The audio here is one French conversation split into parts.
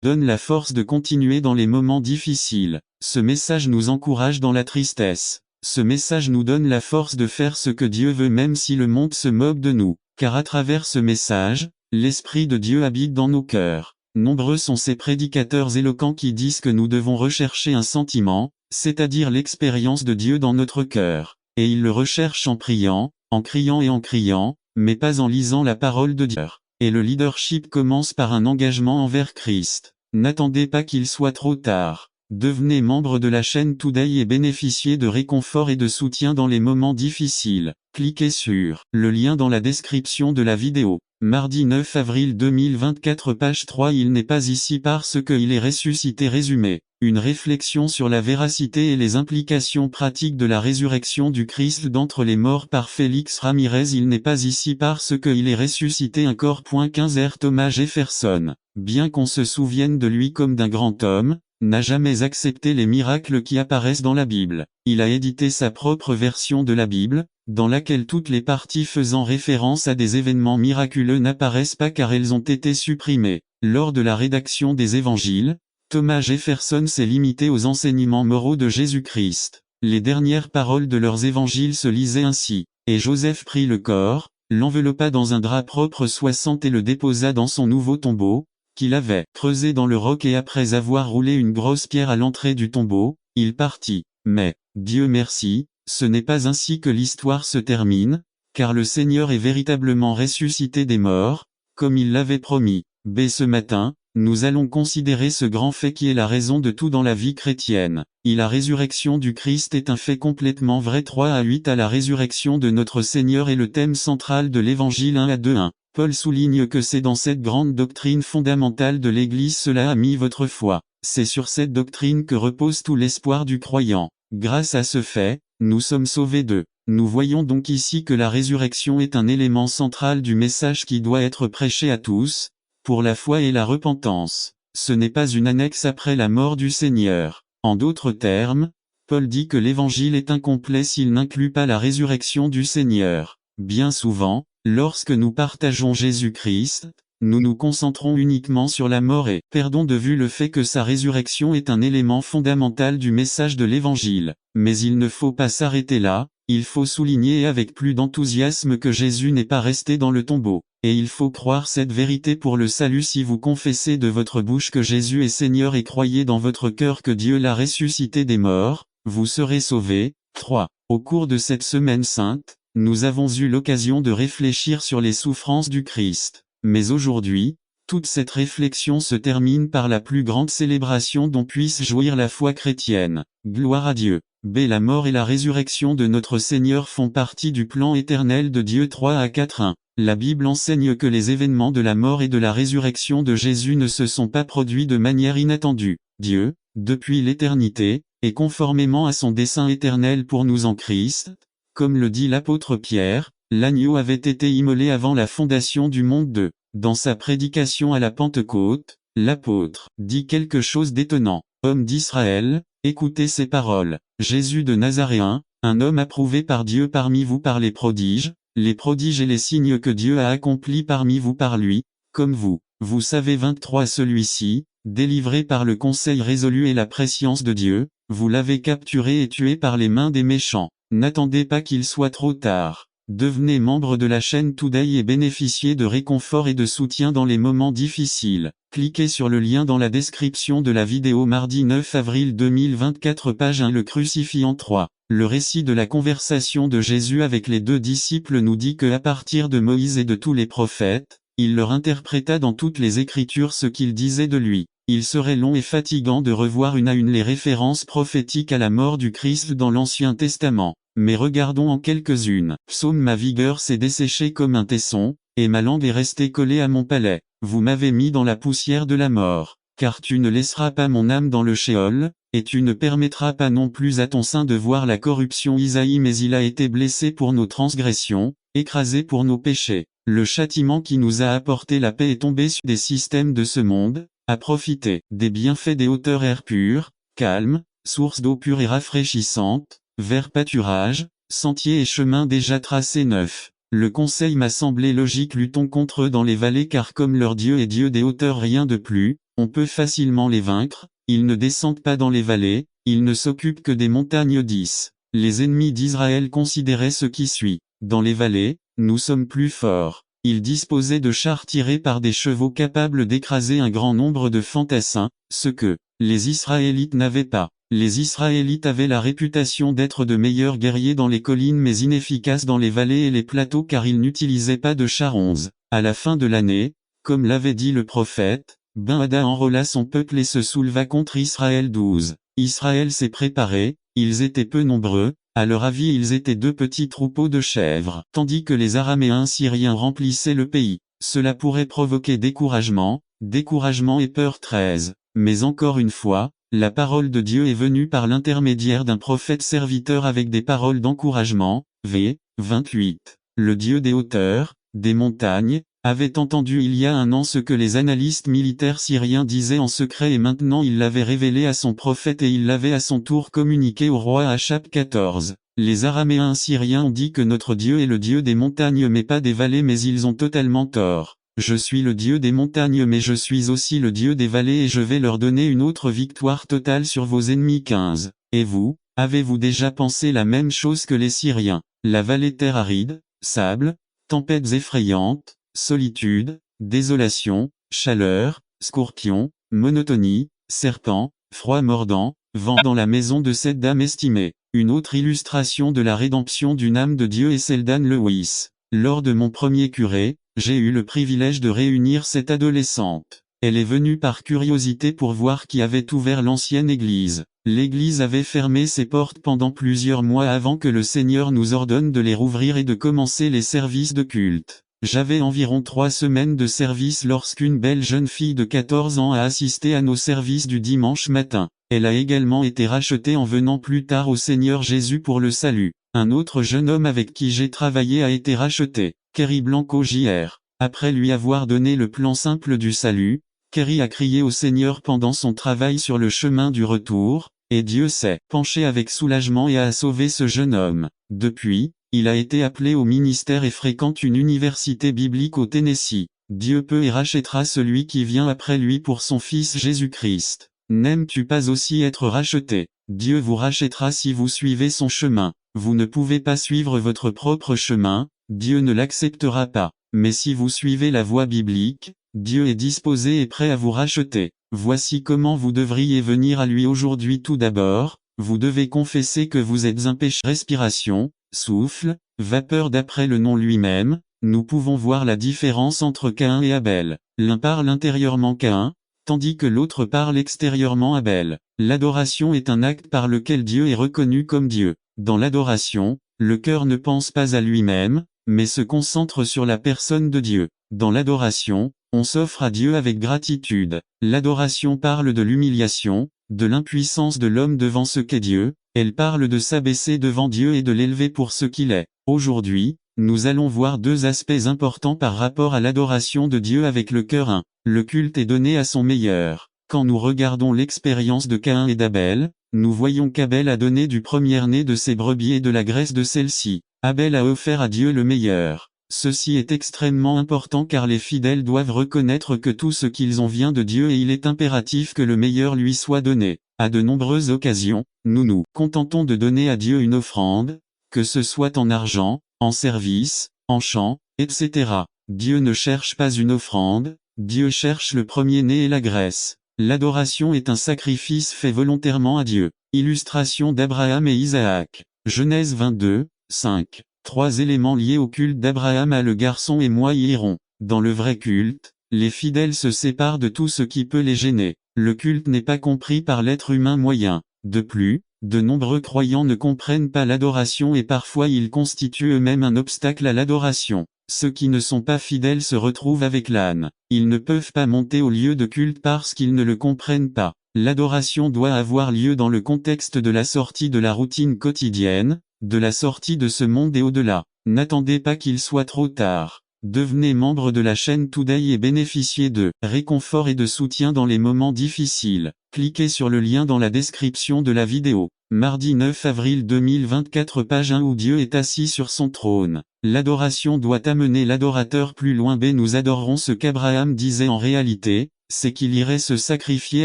donne la force de continuer dans les moments difficiles. Ce message nous encourage dans la tristesse. Ce message nous donne la force de faire ce que Dieu veut même si le monde se moque de nous. Car à travers ce message, l'Esprit de Dieu habite dans nos cœurs. Nombreux sont ces prédicateurs éloquents qui disent que nous devons rechercher un sentiment, c'est-à-dire l'expérience de Dieu dans notre cœur. Et ils le recherchent en priant, en criant et en criant, mais pas en lisant la parole de Dieu. Et le leadership commence par un engagement envers Christ. N'attendez pas qu'il soit trop tard. Devenez membre de la chaîne Today et bénéficiez de réconfort et de soutien dans les moments difficiles. Cliquez sur le lien dans la description de la vidéo. Mardi 9 avril 2024 page 3. Il n'est pas ici parce qu'il est ressuscité. Résumé. Une réflexion sur la véracité et les implications pratiques de la résurrection du Christ d'entre les morts par Félix Ramirez. Il n'est pas ici parce qu'il est ressuscité. Un corps. 15 R. Thomas Jefferson, bien qu'on se souvienne de lui comme d'un grand homme, n'a jamais accepté les miracles qui apparaissent dans la Bible. Il a édité sa propre version de la Bible, dans laquelle toutes les parties faisant référence à des événements miraculeux n'apparaissent pas car elles ont été supprimées. Lors de la rédaction des évangiles, Thomas Jefferson s'est limité aux enseignements moraux de Jésus-Christ. Les dernières paroles de leurs évangiles se lisaient ainsi. Et Joseph prit le corps, l'enveloppa dans un drap propre 60 et le déposa dans son nouveau tombeau, qu'il avait creusé dans le roc, et après avoir roulé une grosse pierre à l'entrée du tombeau, il partit. Mais, Dieu merci, ce n'est pas ainsi que l'histoire se termine, car le Seigneur est véritablement ressuscité des morts, comme il l'avait promis. Ce matin, nous allons considérer ce grand fait qui est la raison de tout dans la vie chrétienne. La résurrection du Christ est un fait complètement vrai. 3 à 8 à la résurrection de notre Seigneur est le thème central de l'Évangile 1 à 2 1. Paul souligne que c'est dans cette grande doctrine fondamentale de l'Église cela a mis votre foi. C'est sur cette doctrine que repose tout l'espoir du croyant. Grâce à ce fait, nous sommes sauvés d'eux. Nous voyons donc ici que la résurrection est un élément central du message qui doit être prêché à tous, pour la foi et la repentance. Ce n'est pas une annexe après la mort du Seigneur. En d'autres termes, Paul dit que l'Évangile est incomplet s'il n'inclut pas la résurrection du Seigneur. Bien souvent, lorsque nous partageons Jésus-Christ, nous nous concentrons uniquement sur la mort et perdons de vue le fait que sa résurrection est un élément fondamental du message de l'Évangile. Mais il ne faut pas s'arrêter là, il faut souligner avec plus d'enthousiasme que Jésus n'est pas resté dans le tombeau. Et il faut croire cette vérité pour le salut si vous confessez de votre bouche que Jésus est Seigneur et croyez dans votre cœur que Dieu l'a ressuscité des morts, vous serez sauvés. 3. Au cours de cette semaine sainte, nous avons eu l'occasion de réfléchir sur les souffrances du Christ. Mais aujourd'hui, toute cette réflexion se termine par la plus grande célébration dont puisse jouir la foi chrétienne. Gloire à Dieu. La mort et la résurrection de notre Seigneur font partie du plan éternel de Dieu. 3 à 4 1. La Bible enseigne que les événements de la mort et de la résurrection de Jésus ne se sont pas produits de manière inattendue. Dieu, depuis l'éternité, et conformément à son dessein éternel pour nous en Christ, comme le dit l'apôtre Pierre, l'agneau avait été immolé avant la fondation du monde. Dans sa prédication à la Pentecôte, l'apôtre dit quelque chose d'étonnant. Hommes d'Israël, écoutez ces paroles. Jésus de Nazaréen, un homme approuvé par Dieu parmi vous par les prodiges et les signes que Dieu a accomplis parmi vous par lui, comme vous. Vous savez 23 celui-ci, délivré par le conseil résolu et la prescience de Dieu, vous l'avez capturé et tué par les mains des méchants. N'attendez pas qu'il soit trop tard. Devenez membre de la chaîne Today et bénéficiez de réconfort et de soutien dans les moments difficiles. Cliquez sur le lien dans la description de la vidéo. Mardi 9 avril 2024 page 1 Le crucifiant 3. Le récit de la conversation de Jésus avec les deux disciples nous dit que à partir de Moïse et de tous les prophètes, il leur interpréta dans toutes les Écritures ce qu'ils disaient de lui. Il serait long et fatigant de revoir une à une les références prophétiques à la mort du Christ dans l'Ancien Testament. Mais regardons en quelques-unes. Psaume Ma vigueur s'est desséchée comme un tesson, et ma langue est restée collée à mon palais. Vous m'avez mis dans la poussière de la mort. Car tu ne laisseras pas mon âme dans le Sheol, et tu ne permettras pas non plus à ton sein de voir la corruption. Isaïe Mais il a été blessé pour nos transgressions, écrasé pour nos péchés. Le châtiment qui nous a apporté la paix est tombé sur des systèmes de ce monde, à profiter des bienfaits des hauteurs air pur, calme, source d'eau pure et rafraîchissante, vers pâturage, sentiers et chemins déjà tracés neufs. Le conseil m'a semblé logique, luttons contre eux dans les vallées car comme leur Dieu est Dieu des hauteurs rien de plus, on peut facilement les vaincre, ils ne descendent pas dans les vallées, ils ne s'occupent que des montagnes 10. Les ennemis d'Israël considéraient ce qui suit. Dans les vallées, nous sommes plus forts. Ils disposaient de chars tirés par des chevaux capables d'écraser un grand nombre de fantassins, ce que les Israélites n'avaient pas. Les Israélites avaient la réputation d'être de meilleurs guerriers dans les collines mais inefficaces dans les vallées et les plateaux car ils n'utilisaient pas de chars 11. À la fin de l'année, comme l'avait dit le prophète, Ben-Hadad enrôla son peuple et se souleva contre Israël 12. Israël s'est préparé, ils étaient peu nombreux, à leur avis ils étaient 2 petits troupeaux de chèvres, tandis que les Araméens syriens remplissaient le pays. Cela pourrait provoquer découragement et peur 13. Mais encore une fois, la parole de Dieu est venue par l'intermédiaire d'un prophète serviteur avec des paroles d'encouragement. V. 28. Le Dieu des hauteurs, des montagnes, avait entendu il y a un an ce que les analystes militaires syriens disaient en secret et maintenant il l'avait révélé à son prophète et il l'avait à son tour communiqué au roi Achab 14. Les Araméens syriens ont dit que notre Dieu est le Dieu des montagnes mais pas des vallées mais ils ont totalement tort. Je suis le Dieu des montagnes mais je suis aussi le Dieu des vallées et je vais leur donner une autre victoire totale sur vos ennemis 15. Et vous, avez-vous déjà pensé la même chose que les Syriens? La vallée terre aride, sable, tempêtes effrayantes, solitude, désolation, chaleur, scorpion, monotonie, serpent, froid mordant, vent dans la maison de cette dame estimée. Une autre illustration de la rédemption d'une âme de Dieu est celle d'Anne Lewis. Lors de mon premier curé, j'ai eu le privilège de réunir cette adolescente. Elle est venue par curiosité pour voir qui avait ouvert l'ancienne église. L'église avait fermé ses portes pendant plusieurs mois avant que le Seigneur nous ordonne de les rouvrir et de commencer les services de culte. J'avais environ 3 semaines de service lorsqu'une belle jeune fille de 14 ans a assisté à nos services du dimanche matin. Elle a également été rachetée en venant plus tard au Seigneur Jésus pour le salut. Un autre jeune homme avec qui j'ai travaillé a été racheté, Kerry Blanco Jr. Après lui avoir donné le plan simple du salut, Kerry a crié au Seigneur pendant son travail sur le chemin du retour, et Dieu s'est penché avec soulagement et a sauvé ce jeune homme. Depuis, il a été appelé au ministère et fréquente une université biblique au Tennessee. Dieu peut et rachètera celui qui vient après lui pour son Fils Jésus-Christ. N'aimes-tu pas aussi être racheté? Dieu vous rachètera si vous suivez son chemin. Vous ne pouvez pas suivre votre propre chemin, Dieu ne l'acceptera pas. Mais si vous suivez la voie biblique, Dieu est disposé et prêt à vous racheter. Voici comment vous devriez venir à lui aujourd'hui. Tout d'abord, vous devez confesser que vous êtes un pécheur. Respiration, souffle, vapeur. D'après le nom lui-même, nous pouvons voir la différence entre Caïn et Abel. L'un parle intérieurement Caïn, tandis que l'autre parle extérieurement Abel. L'adoration est un acte par lequel Dieu est reconnu comme Dieu. Dans l'adoration, le cœur ne pense pas à lui-même, mais se concentre sur la personne de Dieu. Dans l'adoration, on s'offre à Dieu avec gratitude. L'adoration parle de l'humiliation, de l'impuissance de l'homme devant ce qu'est Dieu, elle parle de s'abaisser devant Dieu et de l'élever pour ce qu'il est. Aujourd'hui, nous allons voir 2 aspects importants par rapport à l'adoration de Dieu avec le cœur. 1. Le culte est donné à son meilleur. Quand nous regardons l'expérience de Caïn et d'Abel, nous voyons qu'Abel a donné du premier-né de ses brebis et de la graisse de celle-ci. Abel a offert à Dieu le meilleur. Ceci est extrêmement important car les fidèles doivent reconnaître que tout ce qu'ils ont vient de Dieu et il est impératif que le meilleur lui soit donné. À de nombreuses occasions, nous nous contentons de donner à Dieu une offrande, que ce soit en argent, en service, en chant, etc. Dieu ne cherche pas une offrande, Dieu cherche le premier-né et la graisse. L'adoration est un sacrifice fait volontairement à Dieu. Illustration d'Abraham et Isaac. Genèse 22, 5. 3 éléments liés au culte d'Abraham. Le garçon et moi y irons. Dans le vrai culte, les fidèles se séparent de tout ce qui peut les gêner. Le culte n'est pas compris par l'être humain moyen. De plus, de nombreux croyants ne comprennent pas l'adoration et parfois ils constituent eux-mêmes un obstacle à l'adoration. Ceux qui ne sont pas fidèles se retrouvent avec l'âne. Ils ne peuvent pas monter au lieu de culte parce qu'ils ne le comprennent pas. L'adoration doit avoir lieu dans le contexte de la sortie de la routine quotidienne, de la sortie de ce monde et au-delà. N'attendez pas qu'il soit trop tard. Devenez membre de la chaîne Today et bénéficiez de réconfort et de soutien dans les moments difficiles. Cliquez sur le lien dans la description de la vidéo. Mardi 9 avril 2024 page 1 où Dieu est assis sur son trône. L'adoration doit amener l'adorateur plus loin. Nous adorerons ce qu'Abraham disait en réalité, c'est qu'il irait se sacrifier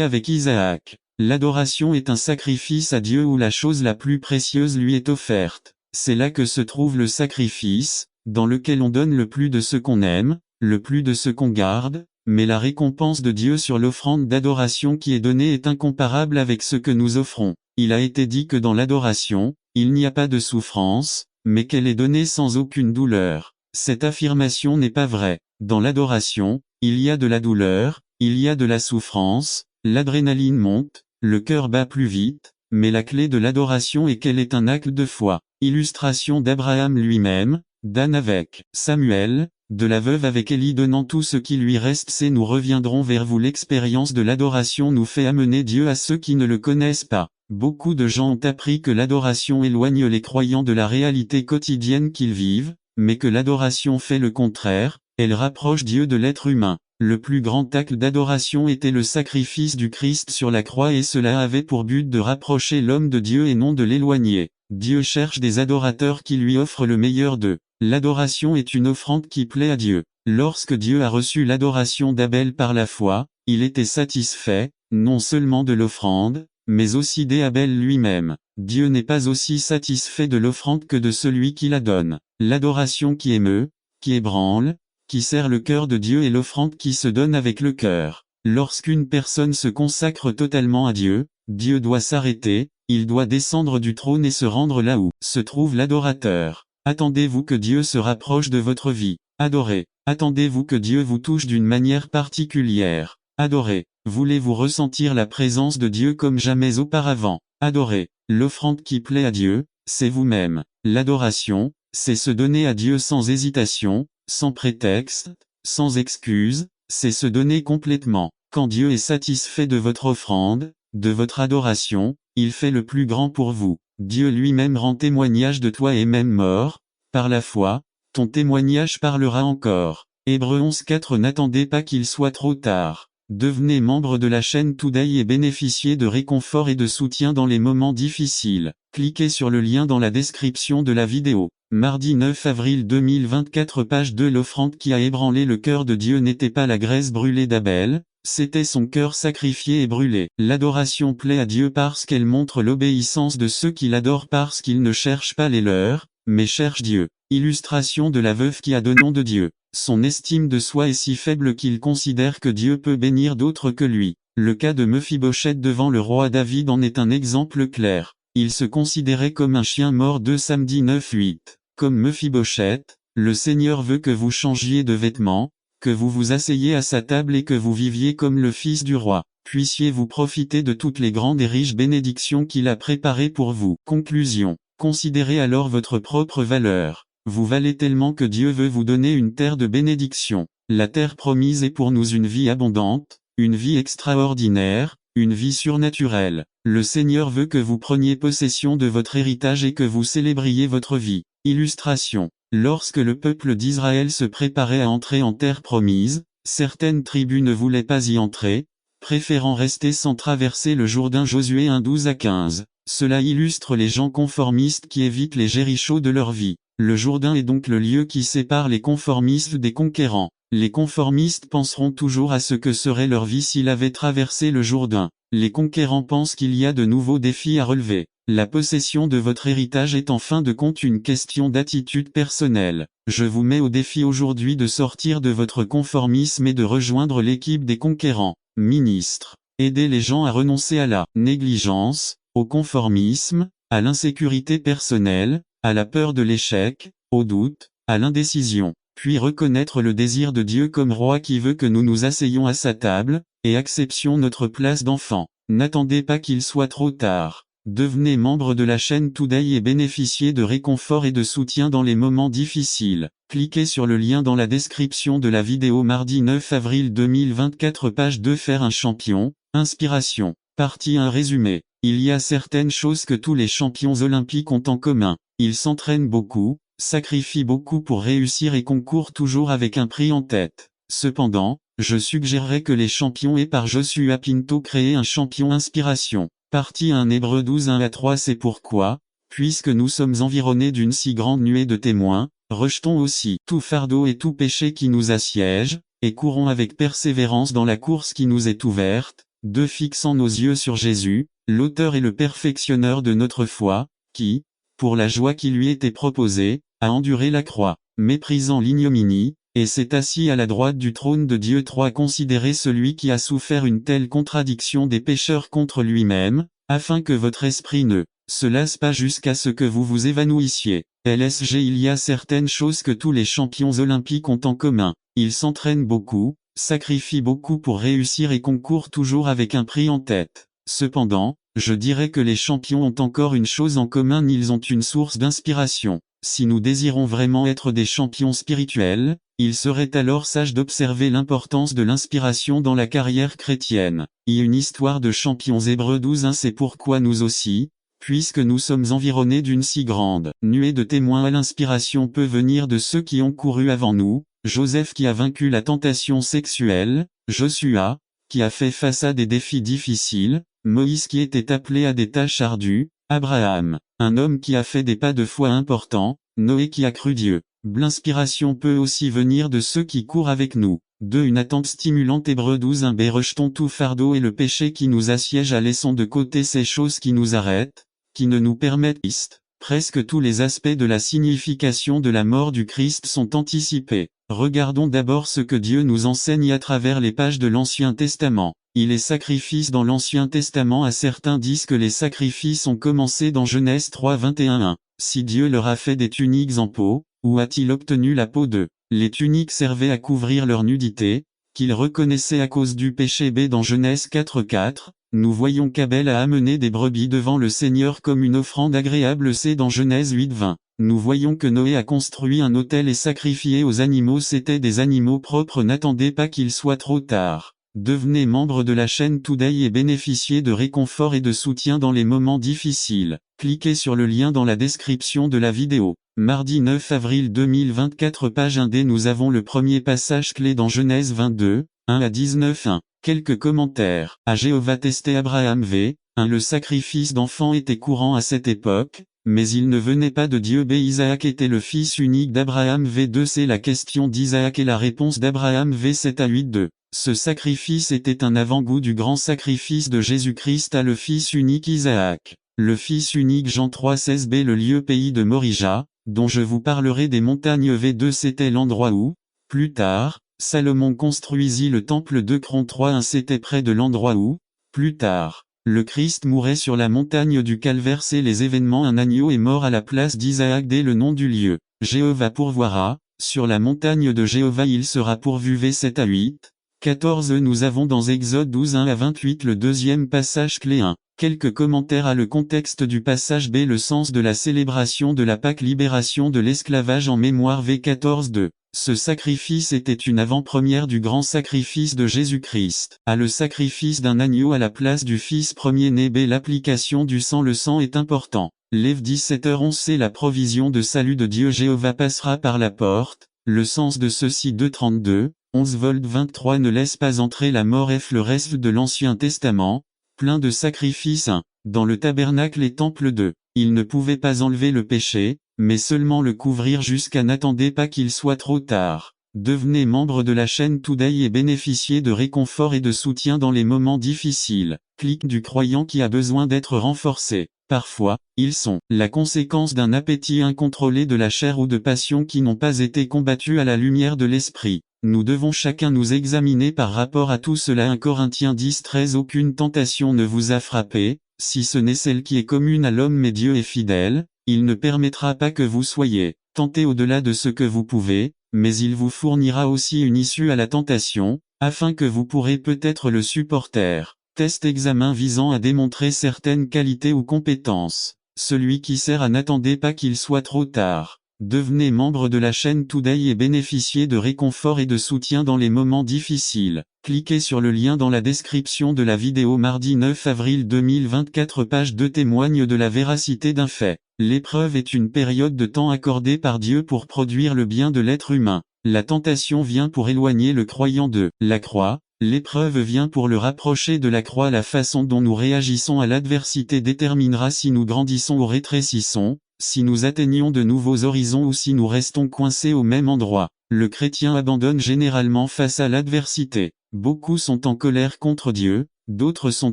avec Isaac. L'adoration est un sacrifice à Dieu où la chose la plus précieuse lui est offerte. C'est là que se trouve le sacrifice, dans lequel on donne le plus de ce qu'on aime, le plus de ce qu'on garde, mais la récompense de Dieu sur l'offrande d'adoration qui est donnée est incomparable avec ce que nous offrons. Il a été dit que dans l'adoration, il n'y a pas de souffrance, mais qu'elle est donnée sans aucune douleur. Cette affirmation n'est pas vraie. Dans l'adoration, il y a de la douleur, il y a de la souffrance, l'adrénaline monte, le cœur bat plus vite, mais la clé de l'adoration est qu'elle est un acte de foi. Illustration d'Abraham lui-même, d'Anne avec Samuel, de la veuve avec Élie donnant tout ce qui lui reste. C'est nous reviendrons vers vous. L'expérience de l'adoration nous fait amener Dieu à ceux qui ne le connaissent pas. Beaucoup de gens ont appris que l'adoration éloigne les croyants de la réalité quotidienne qu'ils vivent, mais que l'adoration fait le contraire, elle rapproche Dieu de l'être humain. Le plus grand acte d'adoration était le sacrifice du Christ sur la croix et cela avait pour but de rapprocher l'homme de Dieu et non de l'éloigner. Dieu cherche des adorateurs qui lui offrent le meilleur d'eux. L'adoration est une offrande qui plaît à Dieu. Lorsque Dieu a reçu l'adoration d'Abel par la foi, il était satisfait, non seulement de l'offrande, mais aussi d'Abel lui-même. Dieu n'est pas aussi satisfait de l'offrande que de celui qui la donne. L'adoration qui émeut, qui ébranle, qui serre le cœur de Dieu est l'offrande qui se donne avec le cœur. Lorsqu'une personne se consacre totalement à Dieu, Dieu doit s'arrêter, il doit descendre du trône et se rendre là où se trouve l'adorateur. Attendez-vous que Dieu se rapproche de votre vie. Adorez. Attendez-vous que Dieu vous touche d'une manière particulière. Adorez. Voulez-vous ressentir la présence de Dieu comme jamais auparavant? Adorez. L'offrande qui plaît à Dieu, c'est vous-même. L'adoration, c'est se donner à Dieu sans hésitation, sans prétexte, sans excuse, c'est se donner complètement. Quand Dieu est satisfait de votre offrande, de votre adoration, il fait le plus grand pour vous. Dieu lui-même rend témoignage de toi et même mort, par la foi, ton témoignage parlera encore. Hébreux 11:4. N'attendez pas qu'il soit trop tard. Devenez membre de la chaîne Today et bénéficiez de réconfort et de soutien dans les moments difficiles. Cliquez sur le lien dans la description de la vidéo. Mardi 9 avril 2024 page 2. L'offrande qui a ébranlé le cœur de Dieu n'était pas la graisse brûlée d'Abel, c'était son cœur sacrifié et brûlé. L'adoration plaît à Dieu parce qu'elle montre l'obéissance de ceux qui l'adorent parce qu'ils ne cherchent pas les leurs, mais cherchent Dieu. Illustration de la veuve qui a de nom de Dieu. Son estime de soi est si faible qu'il considère que Dieu peut bénir d'autres que lui. Le cas de Mephibosheth devant le roi David en est un exemple clair. Il se considérait comme un chien mort. 2 Samedi 9:8. Comme Mephibosheth, le Seigneur veut que vous changiez de vêtements, que vous vous asseyez à sa table et que vous viviez comme le fils du roi. Puissiez-vous profiter de toutes les grandes et riches bénédictions qu'il a préparées pour vous. Conclusion. Considérez alors votre propre valeur. Vous valez tellement que Dieu veut vous donner une terre de bénédiction. La terre promise est pour nous une vie abondante, une vie extraordinaire, une vie surnaturelle. Le Seigneur veut que vous preniez possession de votre héritage et que vous célébriez votre vie. Illustration. Lorsque le peuple d'Israël se préparait à entrer en terre promise, certaines tribus ne voulaient pas y entrer, préférant rester sans traverser le Jourdain. Josué 1:12-15. Cela illustre les gens conformistes qui évitent les Jérichos de leur vie. Le Jourdain est donc le lieu qui sépare les conformistes des conquérants. Les conformistes penseront toujours à ce que serait leur vie s'ils avaient traversé le Jourdain. Les conquérants pensent qu'il y a de nouveaux défis à relever. La possession de votre héritage est en fin de compte une question d'attitude personnelle. Je vous mets au défi aujourd'hui de sortir de votre conformisme et de rejoindre l'équipe des conquérants. Ministre. Aidez les gens à renoncer à la négligence, au conformisme, à l'insécurité personnelle, à la peur de l'échec, au doute, à l'indécision. Puis reconnaître le désir de Dieu comme roi qui veut que nous nous asseyions à sa table, et acceptions notre place d'enfant. N'attendez pas qu'il soit trop tard. Devenez membre de la chaîne Today et bénéficiez de réconfort et de soutien dans les moments difficiles. Cliquez sur le lien dans la description de la vidéo. Mardi 9 avril 2024 page 2. Faire un champion, inspiration. Partie 1. Résumé. Il y a certaines choses que tous les champions olympiques ont en commun. Ils s'entraînent beaucoup, sacrifient beaucoup pour réussir et concourent toujours avec un prix en tête. Cependant, je suggérerais que les champions aient par Joshua Pinto créé un champion inspiration. Partie 1 Hébreux 12:1-3. C'est pourquoi, puisque nous sommes environnés d'une si grande nuée de témoins, rejetons aussi tout fardeau et tout péché qui nous assiège, et courons avec persévérance dans la course qui nous est ouverte, fixant nos yeux sur Jésus, l'auteur et le perfectionneur de notre foi, qui, pour la joie qui lui était proposée, a enduré la croix, méprisant l'ignominie, et s'est assis à la droite du trône de Dieu. 3. Considérez celui qui a souffert une telle contradiction des pécheurs contre lui-même, afin que votre esprit ne se lasse pas jusqu'à ce que vous vous évanouissiez. LSG. Il y a certaines choses que tous les champions olympiques ont en commun. Ils s'entraînent beaucoup, sacrifient beaucoup pour réussir et concourent toujours avec un prix en tête. Cependant, je dirais que les champions ont encore une chose en commun: ils ont une source d'inspiration. Si nous désirons vraiment être des champions spirituels, il serait alors sage d'observer l'importance de l'inspiration dans la carrière chrétienne. Il y a une histoire de champions. Hébreux 12:1. C'est pourquoi nous aussi, puisque nous sommes environnés d'une si grande nuée de témoins, à l'inspiration peut venir de ceux qui ont couru avant nous: Joseph qui a vaincu la tentation sexuelle, Joshua, qui a fait face à des défis difficiles, Moïse qui était appelé à des tâches ardues, Abraham, un homme qui a fait des pas de foi importants, Noé qui a cru Dieu. L'inspiration peut aussi venir de ceux qui courent avec nous. 2. Une attente stimulante. Hébreux 12:1. Rejetons tout fardeau et le péché qui nous assiège, laissons de côté ces choses qui nous arrêtent, qui ne nous permettent. Presque tous les aspects de la signification de la mort du Christ sont anticipés. Regardons d'abord ce que Dieu nous enseigne à travers les pages de l'Ancien Testament. Il est sacrifice dans l'Ancien Testament. À certains disent que les sacrifices ont commencé dans Genèse 3:21. Si Dieu leur a fait des tuniques en peau, où a-t-il obtenu la peau d'eux? Les tuniques servaient à couvrir leur nudité, qu'ils reconnaissaient à cause du péché. B. Dans Genèse 4:4, nous voyons qu'Abel a amené des brebis devant le Seigneur comme une offrande agréable. C. Dans Genèse 8:20, nous voyons que Noé a construit un autel et sacrifié aux animaux. C'étaient des animaux propres. N'attendez pas qu'il soit trop tard. Devenez membre de la chaîne Today et bénéficiez de réconfort et de soutien dans les moments difficiles. Cliquez sur le lien dans la description de la vidéo. Mardi 9 avril 2024, page 1D. Nous avons le premier passage clé dans Genèse 22, 1-19. Quelques commentaires. À Jéhovah testé Abraham v. 1. Le sacrifice d'enfants était courant à cette époque, mais il ne venait pas de Dieu. B. Isaac était le fils unique d'Abraham v. 2. C'est la question d'Isaac et la réponse d'Abraham v. 7-8-2. Ce sacrifice était un avant-goût du grand sacrifice de Jésus-Christ à le fils unique Isaac. Le fils unique Jean 3:16. B. Le lieu pays de Morija, dont je vous parlerai des montagnes v2. C'était l'endroit où, plus tard, Salomon construisit le temple. 2 Cron 3:1. C'était près de l'endroit où, plus tard, le Christ mourait sur la montagne du Calvaire. C'est les événements. Un agneau est mort à la place d'Isaac. D. Le nom du lieu. Jéhovah pourvoira, sur la montagne de Jéhovah il sera pourvu. V. 7-8. 14. Nous avons dans Exode 12:1-28 le deuxième passage clé. 1. Quelques commentaires à le contexte du passage. B. Le sens de la célébration de la Pâque, libération de l'esclavage en mémoire. V. 14:2. Ce sacrifice était une avant-première du grand sacrifice de Jésus-Christ. A. Le sacrifice d'un agneau à la place du fils premier-né. B. L'application du sang. Le sang est important. Lév 17h11. C'est la provision de salut de Dieu. Jéhovah passera par la porte. Le sens de ceci. 2:32. 11 Volt 23. Ne laisse pas entrer la mort. F. Le reste de l'Ancien Testament, plein de sacrifices. 1. Dans le tabernacle et temple. 2. Il ne pouvait pas enlever le péché, mais seulement le couvrir jusqu'à n'attendez pas qu'il soit trop tard. Devenez membre de la chaîne Today et bénéficiez de réconfort et de soutien dans les moments difficiles. Clic du croyant qui a besoin d'être renforcé. Parfois, ils sont la conséquence d'un appétit incontrôlé de la chair ou de passions qui n'ont pas été combattues à la lumière de l'esprit. Nous devons chacun nous examiner par rapport à tout cela. 1 Corinthiens 10:13. Aucune tentation ne vous a frappé, si ce n'est celle qui est commune à l'homme, mais Dieu est fidèle, il ne permettra pas que vous soyez tentés au-delà de ce que vous pouvez, mais il vous fournira aussi une issue à la tentation, afin que vous pourrez peut-être le supporter. Test examen visant à démontrer certaines qualités ou compétences. Celui qui sert à n'attendez pas qu'il soit trop tard. Devenez membre de la chaîne Today et bénéficiez de réconfort et de soutien dans les moments difficiles. Cliquez sur le lien dans la description de la vidéo. Mardi 9 avril 2024, page 2 témoigne de la véracité d'un fait. L'épreuve est une période de temps accordée par Dieu pour produire le bien de l'être humain. La tentation vient pour éloigner le croyant de la croix. L'épreuve vient pour le rapprocher de la croix. La façon dont nous réagissons à l'adversité déterminera si nous grandissons ou rétrécissons, si nous atteignons de nouveaux horizons ou si nous restons coincés au même endroit. Le chrétien abandonne généralement face à l'adversité. Beaucoup sont en colère contre Dieu, d'autres sont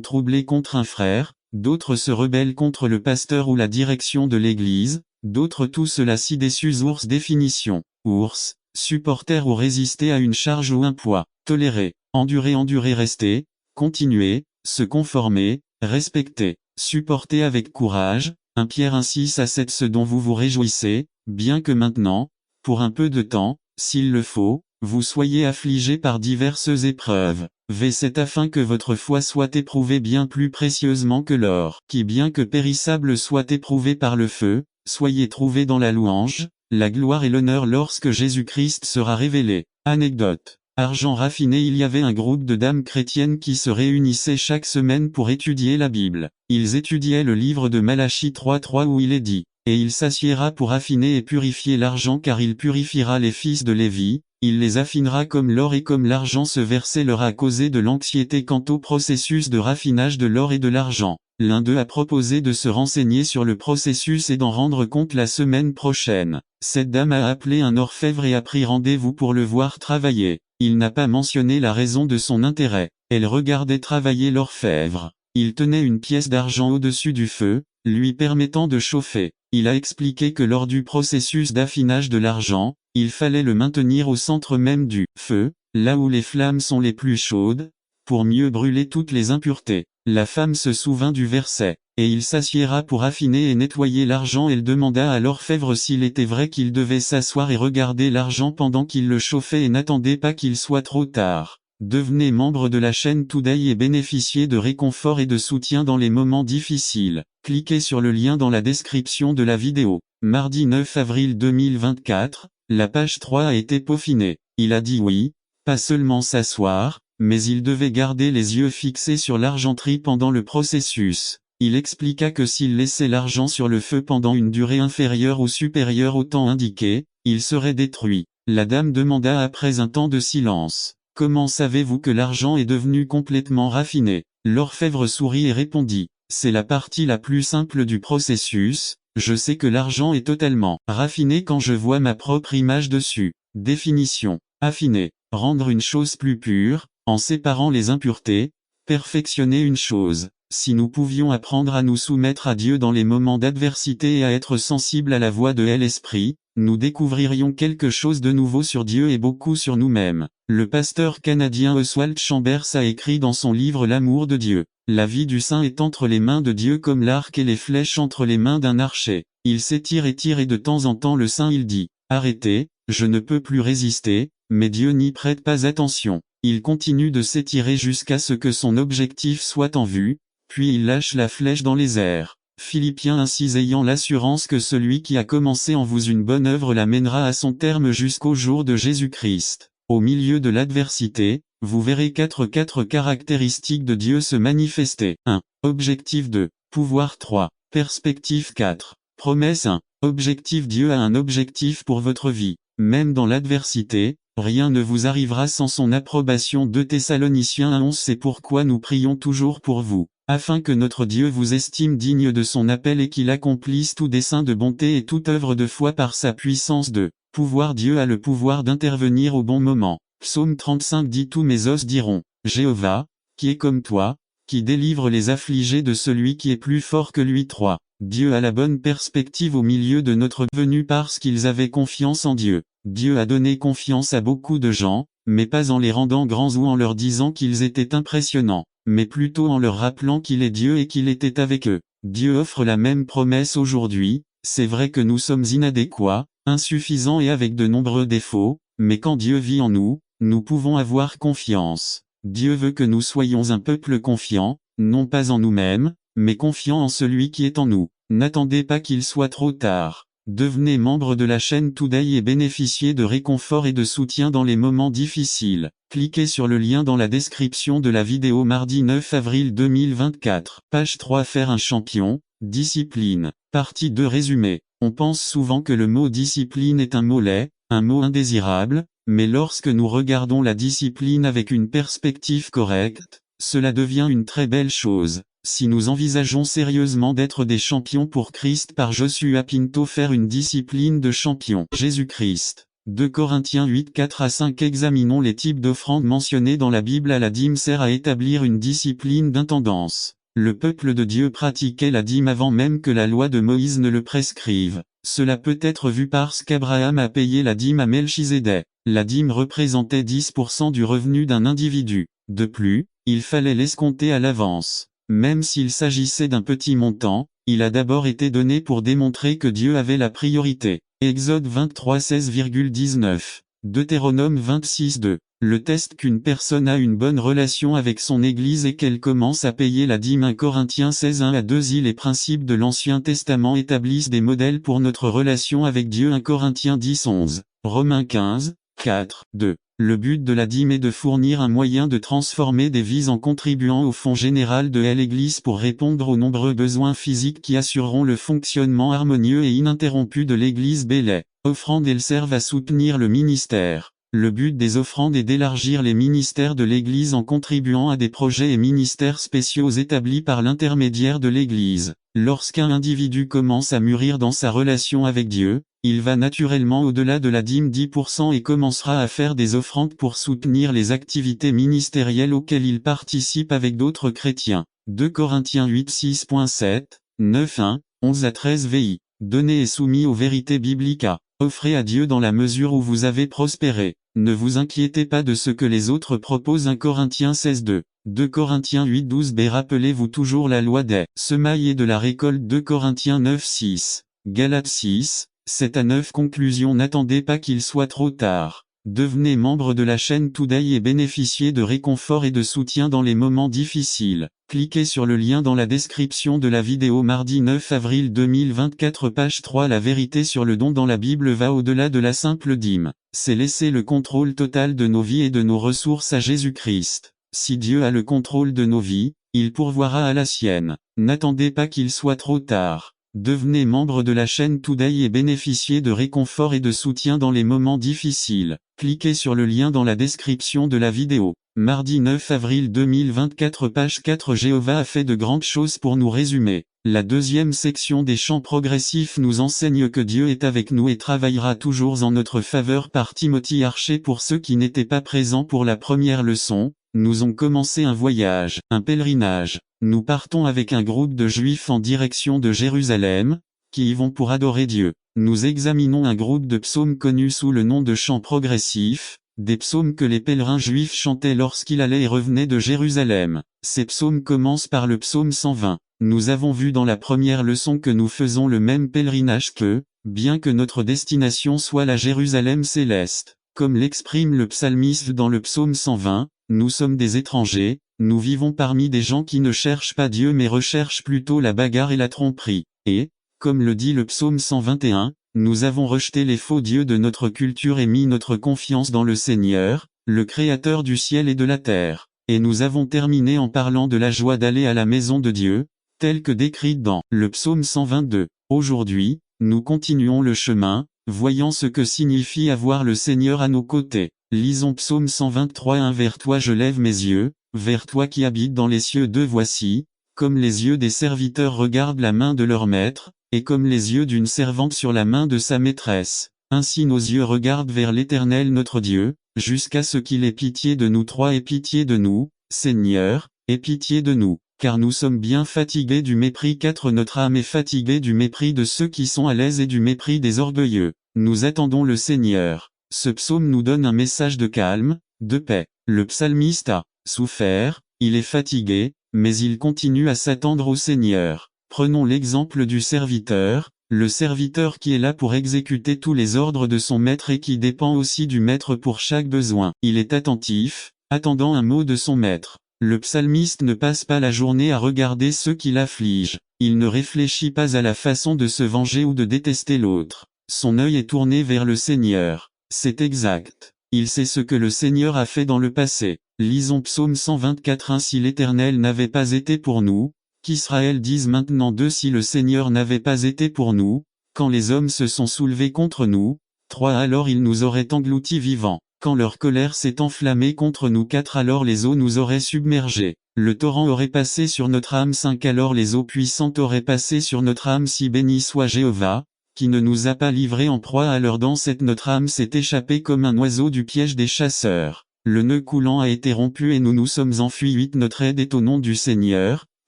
troublés contre un frère, d'autres se rebellent contre le pasteur ou la direction de l'église, d'autres tout cela si déçus. Ours définition. Ours, supporter ou résister à une charge ou un poids. Tolérer, endurer rester, continuer, se conformer, respecter, supporter avec courage. 1 Pierre 6 à 7 Ce dont vous vous réjouissez, bien que maintenant, pour un peu de temps, s'il le faut, vous soyez affligés par diverses épreuves. V7 Afin que votre foi soit éprouvée bien plus précieusement que l'or, qui bien que périssable soit éprouvé par le feu, soyez trouvés dans la louange, la gloire et l'honneur lorsque Jésus-Christ sera révélé. Anecdote. Argent raffiné. Il y avait un groupe de dames chrétiennes qui se réunissaient chaque semaine pour étudier la Bible. Ils étudiaient le livre de Malachie 3:3 où il est dit, « Et il s'assiera pour affiner et purifier l'argent car il purifiera les fils de Lévi, il les affinera comme l'or et comme l'argent. Ce verset leur a causé de l'anxiété quant au processus de raffinage de l'or et de l'argent. L'un d'eux a proposé de se renseigner sur le processus et d'en rendre compte la semaine prochaine. Cette dame a appelé un orfèvre et a pris rendez-vous pour le voir travailler. Il n'a pas mentionné la raison de son intérêt. Elle regardait travailler l'orfèvre. Il tenait une pièce d'argent au-dessus du feu, lui permettant de chauffer. Il a expliqué que lors du processus d'affinage de l'argent, il fallait le maintenir au centre même du feu, là où les flammes sont les plus chaudes, pour mieux brûler toutes les impuretés. La femme se souvint du verset, et il s'assiera pour affiner et nettoyer l'argent. Elle demanda à l'orfèvre s'il était vrai qu'il devait s'asseoir et regarder l'argent pendant qu'il le chauffait et n'attendait pas qu'il soit trop tard. Devenez membre de la chaîne Today et bénéficiez de réconfort et de soutien dans les moments difficiles. Cliquez sur le lien dans la description de la vidéo. Mardi 9 avril 2024, la page 3 a été peaufinée. Il a dit oui, pas seulement s'asseoir, mais il devait garder les yeux fixés sur l'argenterie pendant le processus. Il expliqua que s'il laissait l'argent sur le feu pendant une durée inférieure ou supérieure au temps indiqué, il serait détruit. La dame demanda après un temps de silence, « Comment savez-vous que l'argent est devenu complètement raffiné ?» L'orfèvre sourit et répondit, « C'est la partie la plus simple du processus, je sais que l'argent est totalement raffiné quand je vois ma propre image dessus. » Définition. Affiner. Rendre une chose plus pure, en séparant les impuretés, perfectionner une chose. Si nous pouvions apprendre à nous soumettre à Dieu dans les moments d'adversité et à être sensibles à la voix de l'Esprit, nous découvririons quelque chose de nouveau sur Dieu et beaucoup sur nous-mêmes. Le pasteur canadien Oswald Chambers a écrit dans son livre L'amour de Dieu. La vie du saint est entre les mains de Dieu comme l'arc et les flèches entre les mains d'un archer. Il s'étire et tire et de temps en temps le saint il dit, « Arrêtez, je ne peux plus résister », mais Dieu n'y prête pas attention. Il continue de s'étirer jusqu'à ce que son objectif soit en vue, puis il lâche la flèche dans les airs. Philippiens 1:6 Ayant l'assurance que celui qui a commencé en vous une bonne œuvre la mènera à son terme jusqu'au jour de Jésus-Christ. Au milieu de l'adversité, vous verrez quatre caractéristiques de Dieu se manifester. 1. Objectif 2. Pouvoir 3. Perspective 4. Promesse 1. Objectif Dieu a un objectif pour votre vie. Même dans l'adversité, rien ne vous arrivera sans son approbation. 2 Thessaloniciens 1:11 C'est pourquoi nous prions toujours pour vous, afin que notre Dieu vous estime digne de son appel et qu'il accomplisse tout dessein de bonté et toute œuvre de foi par sa puissance de pouvoir. Dieu a le pouvoir d'intervenir au bon moment. Psaume 35 dit Tous mes os diront, Jéhovah, qui est comme toi, qui délivre les affligés de celui qui est plus fort que lui. 3. Dieu a la bonne perspective au milieu de notre venue parce qu'ils avaient confiance en Dieu. Dieu a donné confiance à beaucoup de gens, mais pas en les rendant grands ou en leur disant qu'ils étaient impressionnants, mais plutôt en leur rappelant qu'il est Dieu et qu'il était avec eux. Dieu offre la même promesse aujourd'hui. C'est vrai que nous sommes inadéquats, insuffisants et avec de nombreux défauts, mais quand Dieu vit en nous, nous pouvons avoir confiance. Dieu veut que nous soyons un peuple confiant, non pas en nous-mêmes, mais confiant en celui qui est en nous. N'attendez pas qu'il soit trop tard. Devenez membre de la chaîne Today et bénéficiez de réconfort et de soutien dans les moments difficiles. Cliquez sur le lien dans la description de la vidéo. Mardi 9 avril 2024. Page 3 Faire un champion, discipline. Partie 2 Résumé. On pense souvent que le mot discipline est un mot laid, un mot indésirable, mais lorsque nous regardons la discipline avec une perspective correcte, cela devient une très belle chose. Si nous envisageons sérieusement d'être des champions pour Christ par Joshua Pinto Faire une discipline de champion. Jésus-Christ. 2 Corinthiens 8 4-5. Examinons les types d'offrandes mentionnés dans la Bible. La dîme sert à établir une discipline d'intendance. Le peuple de Dieu pratiquait la dîme avant même que la loi de Moïse ne le prescrive. Cela peut être vu parce qu'Abraham a payé la dîme à Melchizedek. La dîme représentait 10% du revenu d'un individu. De plus, il fallait l'escompter à l'avance. Même s'il s'agissait d'un petit montant, il a d'abord été donné pour démontrer que Dieu avait la priorité. Exode 23 16,19. Deutéronome 26 2. Le test qu'une personne a une bonne relation avec son Église et qu'elle commence à payer la dîme. 1 Corinthiens 16 1-2. Les principes de l'Ancien Testament établissent des modèles pour notre relation avec Dieu. 1 Corinthiens 10 11. Romains 15 4 2. Le but de la dîme est de fournir un moyen de transformer des vies en contribuant au fonds général de l'Église pour répondre aux nombreux besoins physiques qui assureront le fonctionnement harmonieux et ininterrompu de l'Église. Les offrandes, elles servent à soutenir le ministère. Le but des offrandes est d'élargir les ministères de l'Église en contribuant à des projets et ministères spéciaux établis par l'intermédiaire de l'Église. Lorsqu'un individu commence à mûrir dans sa relation avec Dieu, il va naturellement au-delà de la dîme 10% et commencera à faire des offrandes pour soutenir les activités ministérielles auxquelles il participe avec d'autres chrétiens. 2 Corinthiens 8 6.7, 9 1, 11-13 VI. Donnez et soumis aux vérités bibliques. Offrez à Dieu dans la mesure où vous avez prospéré. Ne vous inquiétez pas de ce que les autres proposent. 1 Corinthiens 16 2. 2 Corinthiens 8 12 B. Rappelez-vous toujours la loi des semailles et de la récolte. 2 Corinthiens 9 6. Galates 6, 7-9. Conclusion. N'attendez pas qu'il soit trop tard. Devenez membre de la chaîne Today et bénéficiez de réconfort et de soutien dans les moments difficiles. Cliquez sur le lien dans la description de la vidéo. Mardi 9 avril 2024 page 3. La vérité sur le don dans la Bible va au-delà de la simple dîme. C'est laisser le contrôle total de nos vies et de nos ressources à Jésus-Christ. Si Dieu a le contrôle de nos vies, il pourvoira à la sienne. N'attendez pas qu'il soit trop tard. Devenez membre de la chaîne Today et bénéficiez de réconfort et de soutien dans les moments difficiles. Cliquez sur le lien dans la description de la vidéo. Mardi 9 avril 2024 page 4. Jéhovah a fait de grandes choses pour nous. Résumer. La deuxième section des chants progressifs nous enseigne que Dieu est avec nous et travaillera toujours en notre faveur. Par Timothy Archer. Pour ceux qui n'étaient pas présents pour la première leçon, nous ont commencé un voyage, un pèlerinage. Nous partons avec un groupe de Juifs en direction de Jérusalem, qui y vont pour adorer Dieu. Nous examinons un groupe de psaumes connus sous le nom de chants progressifs, des psaumes que les pèlerins juifs chantaient lorsqu'ils allaient et revenaient de Jérusalem. Ces psaumes commencent par le psaume 120. Nous avons vu dans la première leçon que nous faisons le même pèlerinage qu'eux, bien que notre destination soit la Jérusalem céleste. Comme l'exprime le psalmiste dans le psaume 120, nous sommes des étrangers, nous vivons parmi des gens qui ne cherchent pas Dieu mais recherchent plutôt la bagarre et la tromperie. Et, comme le dit le psaume 121, nous avons rejeté les faux dieux de notre culture et mis notre confiance dans le Seigneur, le Créateur du ciel et de la terre. Et nous avons terminé en parlant de la joie d'aller à la maison de Dieu, telle que décrite dans le psaume 122. Aujourd'hui, nous continuons le chemin, voyant ce que signifie avoir le Seigneur à nos côtés. Lisons psaume 123 1. Vers toi je lève mes yeux, vers toi qui habites dans les cieux. 2. Voici, comme les yeux des serviteurs regardent la main de leur maître, et comme les yeux d'une servante sur la main de sa maîtresse, ainsi nos yeux regardent vers l'Éternel notre Dieu, jusqu'à ce qu'il ait pitié de nous. 3. Aie pitié de nous, Seigneur, aie pitié de nous, car nous sommes bien fatigués du mépris. 4. Notre âme est fatiguée du mépris de ceux qui sont à l'aise et du mépris des orgueilleux. Nous attendons le Seigneur. Ce psaume nous donne un message de calme, de paix. Le psalmiste a souffert, il est fatigué, mais il continue à s'attendre au Seigneur. Prenons l'exemple du serviteur, le serviteur qui est là pour exécuter tous les ordres de son maître et qui dépend aussi du maître pour chaque besoin. Il est attentif, attendant un mot de son maître. Le psalmiste ne passe pas la journée à regarder ceux qui l'affligent. Il ne réfléchit pas à la façon de se venger ou de détester l'autre. Son œil est tourné vers le Seigneur. C'est exact. Il sait ce que le Seigneur a fait dans le passé. Lisons psaume 124 1. Si l'Éternel n'avait pas été pour nous, qu'Israël dise maintenant. 2. Si le Seigneur n'avait pas été pour nous, quand les hommes se sont soulevés contre nous. 3. Alors ils nous auraient engloutis vivants, quand leur colère s'est enflammée contre nous. 4. Alors les eaux nous auraient submergés, le torrent aurait passé sur notre âme. 5. Alors les eaux puissantes auraient passé sur notre âme. Si béni soit Jéhovah, qui ne nous a pas livrés en proie à leurs dents. Notre âme s'est échappée comme un oiseau du piège des chasseurs. Le nœud coulant a été rompu et nous nous sommes enfuis. 8. Notre aide est au nom du Seigneur,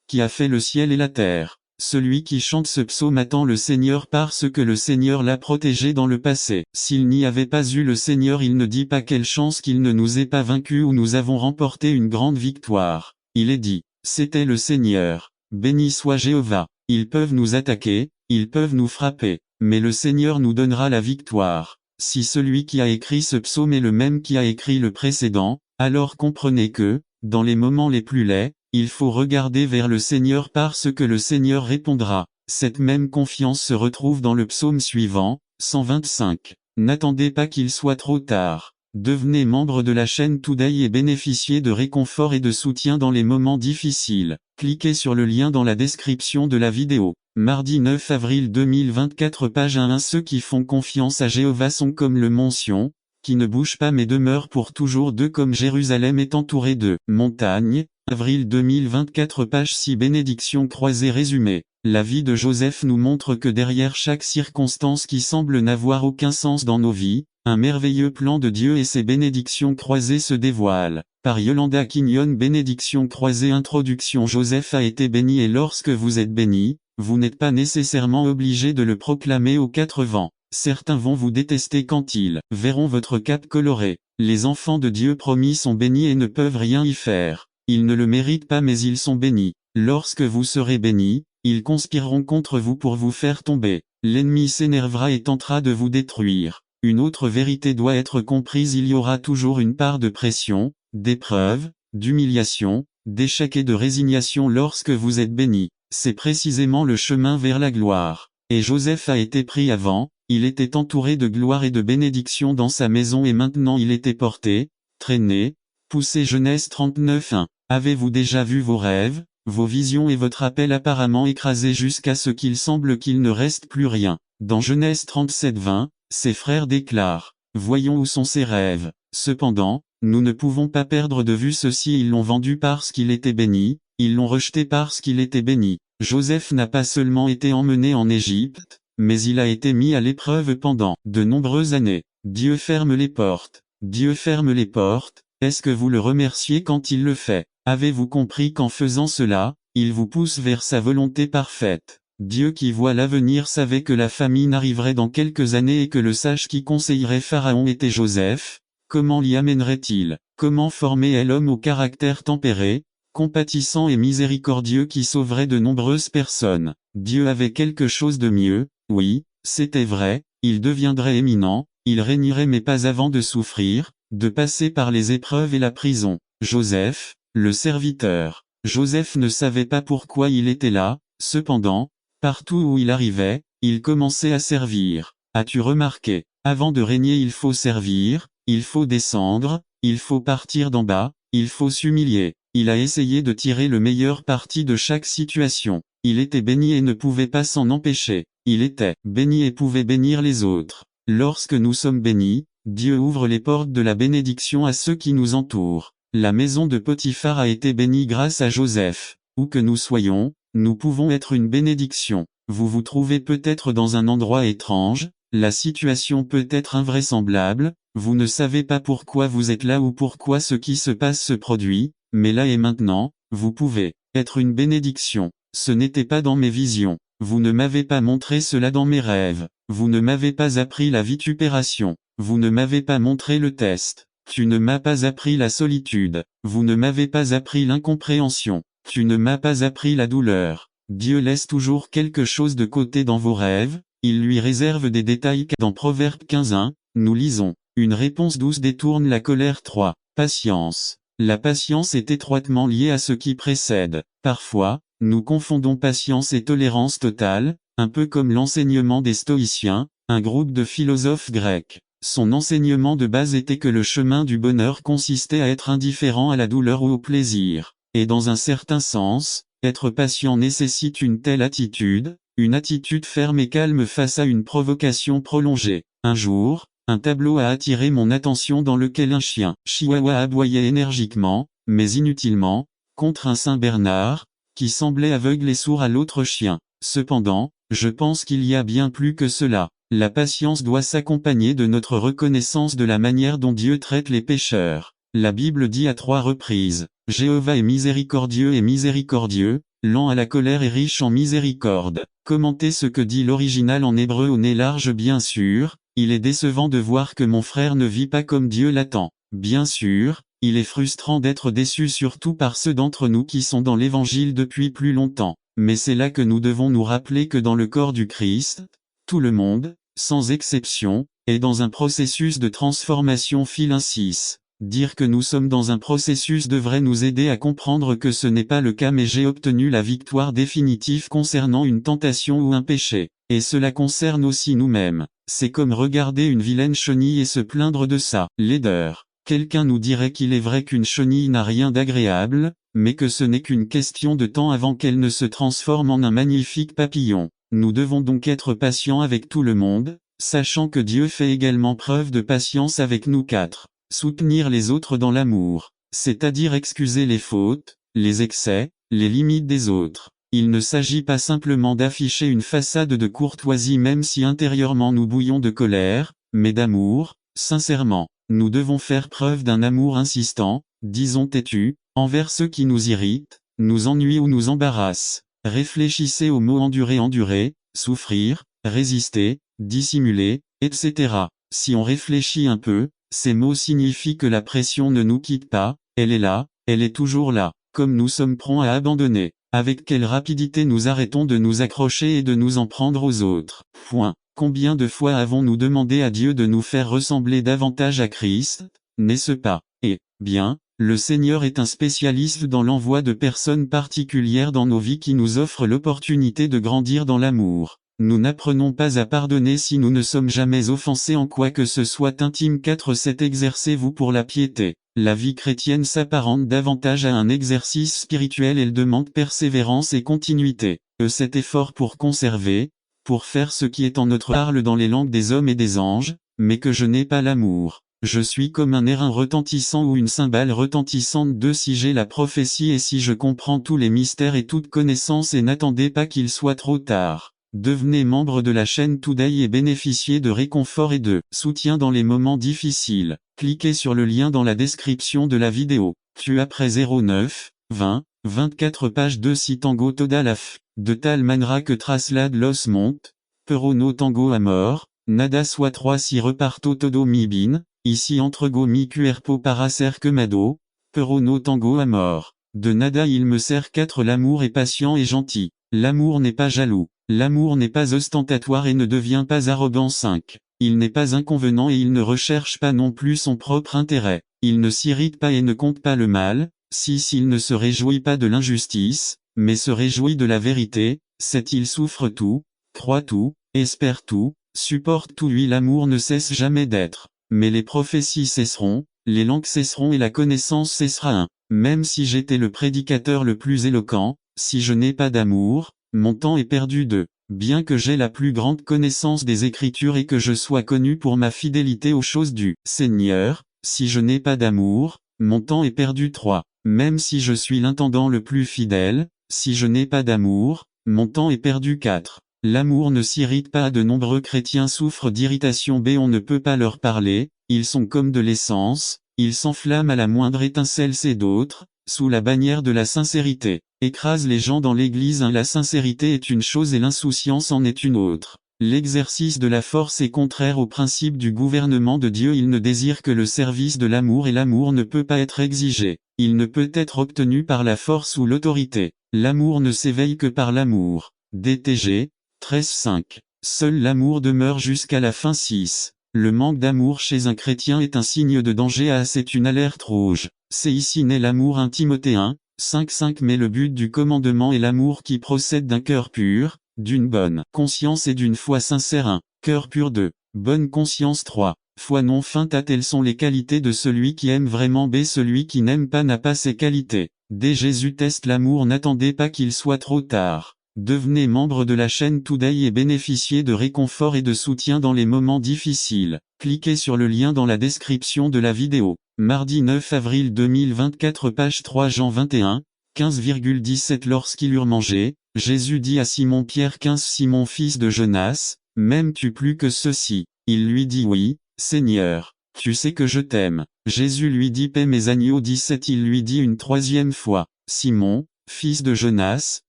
qui a fait le ciel et la terre. Celui qui chante ce psaume attend le Seigneur parce que le Seigneur l'a protégé dans le passé. S'il n'y avait pas eu le Seigneur, il ne dit pas quelle chance qu'il ne nous ait pas vaincus ou nous avons remporté une grande victoire. Il est dit, c'était le Seigneur. Béni soit Jéhovah. Ils peuvent nous attaquer, ils peuvent nous frapper, mais le Seigneur nous donnera la victoire. Si celui qui a écrit ce psaume est le même qui a écrit le précédent, alors comprenez que, dans les moments les plus laids, il faut regarder vers le Seigneur parce que le Seigneur répondra. Cette même confiance se retrouve dans le psaume suivant, 125. N'attendez pas qu'il soit trop tard. Devenez membre de la chaîne Today et bénéficiez de réconfort et de soutien dans les moments difficiles. Cliquez sur le lien dans la description de la vidéo. Mardi 9 avril 2024 page 1. Ceux qui font confiance à Jéhovah sont comme le mont Sion, qui ne bouge pas mais demeure pour toujours. 2. Comme Jérusalem est entourée de montagnes. Avril 2024 page 6. Bénédiction croisée résumée. La vie de Joseph nous montre que derrière chaque circonstance qui semble n'avoir aucun sens dans nos vies, un merveilleux plan de Dieu et ses bénédictions croisées se dévoilent. Par Yolanda Quignon. Bénédiction croisée. Introduction. Joseph a été béni et lorsque vous êtes béni, vous n'êtes pas nécessairement obligé de le proclamer aux quatre vents. Certains vont vous détester quand ils verront votre cape colorée. Les enfants de Dieu promis sont bénis et ne peuvent rien y faire. Ils ne le méritent pas mais ils sont bénis. Lorsque vous serez bénis, ils conspireront contre vous pour vous faire tomber. L'ennemi s'énervera et tentera de vous détruire. Une autre vérité doit être comprise. Il y aura toujours une part de pression, d'épreuve, d'humiliation, d'échec et de résignation lorsque vous êtes bénis. C'est précisément le chemin vers la gloire. Et Joseph a été pris avant, il était entouré de gloire et de bénédiction dans sa maison et maintenant il était porté, traîné, poussé. Genèse 39:1. Avez-vous déjà vu vos rêves, vos visions et votre appel apparemment écrasé jusqu'à ce qu'il semble qu'il ne reste plus rien? Dans Genèse 37:20, ses frères déclarent, voyons où sont ses rêves. Cependant, nous ne pouvons pas perdre de vue ceci. Ils l'ont vendu parce qu'il était béni, ils l'ont rejeté parce qu'il était béni. Joseph n'a pas seulement été emmené en Égypte, mais il a été mis à l'épreuve pendant de nombreuses années. Dieu ferme les portes. Dieu ferme les portes. Est-ce que vous le remerciez quand il le fait? Avez-vous compris qu'en faisant cela, il vous pousse vers sa volonté parfaite? Dieu qui voit l'avenir savait que la famine arriverait dans quelques années et que le sage qui conseillerait Pharaon était Joseph. Comment l'y amènerait-il? Comment former l'homme au caractère tempéré, compatissant et miséricordieux qui sauverait de nombreuses personnes? Dieu avait quelque chose de mieux, oui, c'était vrai, il deviendrait éminent, il régnerait mais pas avant de souffrir, de passer par les épreuves et la prison. Joseph, le serviteur. Joseph ne savait pas pourquoi il était là, cependant, partout où il arrivait, il commençait à servir. As-tu remarqué? Avant de régner il faut servir, il faut descendre, il faut partir d'en bas, il faut s'humilier. Il a essayé de tirer le meilleur parti de chaque situation. Il était béni et ne pouvait pas s'en empêcher. Il était béni et pouvait bénir les autres. Lorsque nous sommes bénis, Dieu ouvre les portes de la bénédiction à ceux qui nous entourent. La maison de Potiphar a été bénie grâce à Joseph. Où que nous soyons, nous pouvons être une bénédiction. Vous vous trouvez peut-être dans un endroit étrange, la situation peut être invraisemblable, vous ne savez pas pourquoi vous êtes là ou pourquoi ce qui se passe se produit, mais là et maintenant, vous pouvez être une bénédiction. Ce n'était pas dans mes visions. Vous ne m'avez pas montré cela dans mes rêves. Vous ne m'avez pas appris la vitupération. Vous ne m'avez pas montré le test. Tu ne m'as pas appris la solitude. Vous ne m'avez pas appris l'incompréhension. Tu ne m'as pas appris la douleur. Dieu laisse toujours quelque chose de côté dans vos rêves, il lui réserve des détails. Dans Proverbe 15:1, nous lisons, une réponse douce détourne la colère. 3. Patience. La patience est étroitement liée à ce qui précède. Parfois, nous confondons patience et tolérance totale, un peu comme l'enseignement des stoïciens, un groupe de philosophes grecs. Son enseignement de base était que le chemin du bonheur consistait à être indifférent à la douleur ou au plaisir. Et dans un certain sens, être patient nécessite une telle attitude, une attitude ferme et calme face à une provocation prolongée. Un jour, un tableau a attiré mon attention dans lequel un chien chihuahua aboyait énergiquement, mais inutilement, contre un Saint Bernard, qui semblait aveugle et sourd à l'autre chien. Cependant, Je pense qu'il y a bien plus que cela. La patience doit s'accompagner de notre reconnaissance de la manière dont Dieu traite les pécheurs. La Bible dit à 3 reprises, « Jéhovah est miséricordieux, lent à la colère et riche en miséricorde ». Commentez ce que dit l'original en hébreu au nez large. Bien sûr, il est décevant de voir que mon frère ne vit pas comme Dieu l'attend. Bien sûr, il est frustrant d'être déçu surtout par ceux d'entre nous qui sont dans l'Évangile depuis plus longtemps. Mais c'est là que nous devons nous rappeler que dans le corps du Christ, tout le monde, sans exception, est dans un processus de transformation. Phil 6. Dire que nous sommes dans un processus devrait nous aider à comprendre que ce n'est pas le cas, mais j'ai obtenu la victoire définitive concernant une tentation ou un péché. Et cela concerne aussi nous-mêmes. C'est comme regarder une vilaine chenille et se plaindre de sa laideur. Quelqu'un nous dirait qu'il est vrai qu'une chenille n'a rien d'agréable, mais que ce n'est qu'une question de temps avant qu'elle ne se transforme en un magnifique papillon. Nous devons donc être patients avec tout le monde, sachant que Dieu fait également preuve de patience avec nous. 4. Soutenir les autres dans l'amour, c'est-à-dire excuser les fautes, les excès, les limites des autres. Il ne s'agit pas simplement d'afficher une façade de courtoisie même si intérieurement nous bouillons de colère, mais d'amour, sincèrement. Nous devons faire preuve d'un amour insistant, disons têtu, envers ceux qui nous irritent, nous ennuient ou nous embarrassent. Réfléchissez aux mots endurer, souffrir, résister, dissimuler, etc. Si on réfléchit un peu, ces mots signifient que la pression ne nous quitte pas, elle est là, elle est toujours là, comme nous sommes prompts à abandonner. Avec quelle rapidité nous arrêtons de nous accrocher et de nous en prendre aux autres. Point. Combien de fois avons-nous demandé à Dieu de nous faire ressembler davantage à Christ, n'est-ce pas? Eh bien, le Seigneur est un spécialiste dans l'envoi de personnes particulières dans nos vies qui nous offrent l'opportunité de grandir dans l'amour. Nous n'apprenons pas à pardonner si nous ne sommes jamais offensés en quoi que ce soit. Intime 4:7. Exercez-vous pour la piété. La vie chrétienne s'apparente davantage à un exercice spirituel. Elle demande persévérance et continuité. Cet effort pour conserver, pour faire ce qui est en notre parle dans les langues des hommes et des anges, mais que je n'ai pas l'amour. Je suis comme un airain retentissant ou une cymbale retentissante. Si j'ai la prophétie et si je comprends tous les mystères et toute connaissance, et n'attendez pas qu'il soit trop tard. Devenez membre de la chaîne Today et bénéficiez de réconfort et de soutien dans les moments difficiles. Cliquez sur le lien dans la description de la vidéo. Tu après 09, 20, 24 page 2. Si Tango Todalaf, de tal manera que traslade los monte, pero no tango à mort, nada soit 3. Si reparto todo mi bin, ici entre go mi cuerpo para ser quemado, pero no tango à mort. De nada il me sert. 4. L'amour est patient et gentil. L'amour n'est pas jaloux. L'amour n'est pas ostentatoire et ne devient pas arrogant. 5. Il n'est pas inconvenant et il ne recherche pas non plus son propre intérêt. Il ne s'irrite pas et ne compte pas le mal. 6. Il ne se réjouit pas de l'injustice, mais se réjouit de la vérité. 7. Il souffre tout, croit tout, espère tout, supporte tout. 8. L'amour ne cesse jamais d'être. Mais les prophéties cesseront, les langues cesseront et la connaissance cessera. 1. Même si j'étais le prédicateur le plus éloquent, si je n'ai pas d'amour, mon temps est perdu. 2. Bien que j'aie la plus grande connaissance des Écritures et que je sois connu pour ma fidélité aux choses du Seigneur, si je n'ai pas d'amour, mon temps est perdu. 3. Même si je suis l'intendant le plus fidèle, si je n'ai pas d'amour, mon temps est perdu. 4. L'amour ne s'irrite pas. De nombreux chrétiens souffrent d'irritation. On ne peut pas leur parler, ils sont comme de l'essence, ils s'enflamment à la moindre étincelle. C'est d'autres, sous la bannière de la sincérité, écrasent les gens dans l'église. La sincérité est une chose et l'insouciance en est une autre. L'exercice de la force est contraire au principe du gouvernement de Dieu. Il ne désire que le service de l'amour et l'amour ne peut pas être exigé. Il ne peut être obtenu par la force ou l'autorité. L'amour ne s'éveille que par l'amour. DTG 13:5. Seul l'amour demeure jusqu'à la fin. 6. Le manque d'amour chez un chrétien est un signe de danger. C'est une alerte rouge. C'est ici né l'amour. 1 Timothée 1:5. Mais le but du commandement est l'amour qui procède d'un cœur pur, d'une bonne conscience et d'une foi sincère. 1 Cœur pur. 2 Bonne conscience. 3 Foi non feinte. Telles sont les qualités de celui qui aime vraiment. Celui qui n'aime pas n'a pas ces qualités. Jésus teste l'amour. N'attendez pas qu'il soit trop tard. Devenez membre de la chaîne Today et bénéficiez de réconfort et de soutien dans les moments difficiles. Cliquez sur le lien dans la description de la vidéo. Mardi 9 avril 2024 page 3 Jean 21, 15,17 Lorsqu'ils eurent mangé, Jésus dit à Simon-Pierre 15 Simon fils de Jonas, m'aimes-tu plus que ceux-ci? Il lui dit oui, Seigneur, tu sais que je t'aime. Jésus lui dit paie mes agneaux 17 Il lui dit une troisième fois, Simon, fils de Jonas,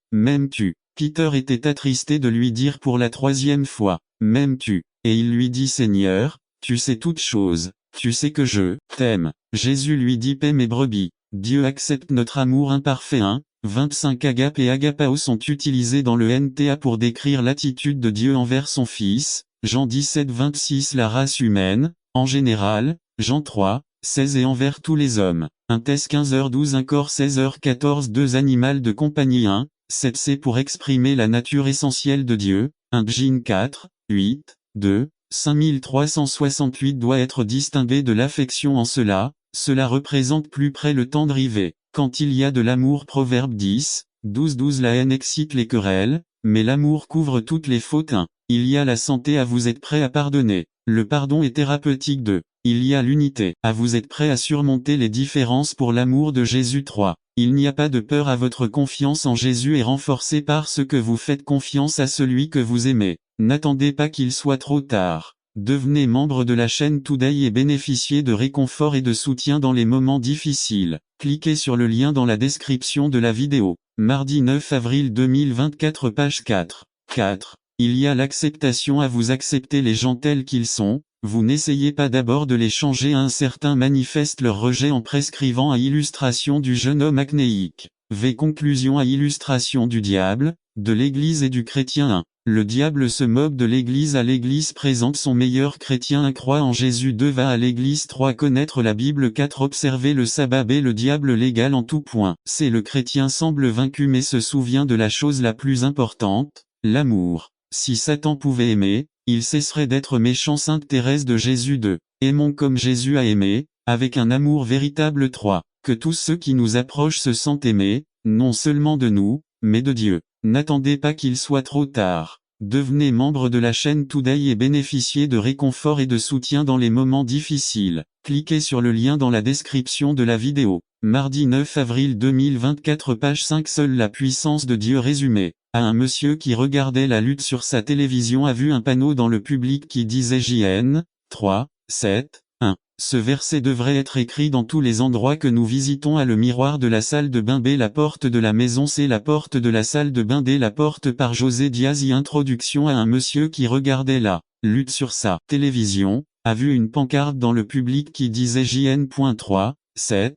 m'aimes-tu? Peter était attristé de lui dire pour la troisième fois, m'aimes-tu? Et il lui dit Seigneur, tu sais toutes choses, tu sais que je t'aime. Jésus lui dit paie mes brebis. Dieu accepte notre amour imparfait. 25 Agape et agapao sont utilisés dans le NTA pour décrire l'attitude de Dieu envers son Fils, Jean 17-26 La race humaine, en général, Jean 3-16 et envers tous les hommes. Un test 15h12 Un corps 16h14 Deux animal de compagnie 7C pour exprimer la nature essentielle de Dieu, un Bjin 4-8-2, 5368 doit être distingué de l'affection en cela représente plus près le temps de river. Quand il y a de l'amour Proverbe 10-12 La haine excite les querelles, mais l'amour couvre toutes les fautes. Il y a la santé à vous êtes prêt à pardonner. Le pardon est thérapeutique 2. Il y a l'unité. À vous êtes prêt à surmonter les différences pour l'amour de Jésus 3. Il n'y a pas de peur à votre confiance en Jésus est renforcée par ce que vous faites confiance à celui que vous aimez. N'attendez pas qu'il soit trop tard. Devenez membre de la chaîne Today et bénéficiez de réconfort et de soutien dans les moments difficiles. Cliquez sur le lien dans la description de la vidéo. Mardi 9 avril 2024 page 4. Il y a l'acceptation à vous accepter les gens tels qu'ils sont. Vous n'essayez pas d'abord de les changer un certain manifeste leur rejet en prescrivant à illustration du jeune homme acnéique. Conclusion à illustration du diable, de l'Église et du chrétien 1. Le diable se moque de l'Église à l'Église présente son meilleur chrétien 1 croit en Jésus 2 va à l'Église 3 connaître la Bible 4 observer le sabbat B le diable l'égal en tout point. C le chrétien semble vaincu mais se souvient de la chose la plus importante, l'amour. Si Satan pouvait aimer, il cesserait d'être méchant Sainte Thérèse de Jésus 2. Aimons comme Jésus a aimé, avec un amour véritable 3. Que tous ceux qui nous approchent se sentent aimés, non seulement de nous, mais de Dieu. N'attendez pas qu'il soit trop tard. Devenez membre de la chaîne Today et bénéficiez de réconfort et de soutien dans les moments difficiles. Cliquez sur le lien dans la description de la vidéo. Mardi 9 avril 2024 page 5 Seule la puissance de Dieu résumé. À un monsieur qui regardait la lutte sur sa télévision a vu un panneau dans le public qui disait JN 3-7-1. Ce verset devrait être écrit dans tous les endroits que nous visitons à le miroir de la salle de bain B la porte de la maison C la porte de la salle de bain D la porte par José Diaz Introduction à un monsieur qui regardait la lutte sur sa télévision, a vu une pancarte dans le public qui disait JN.3-7-1.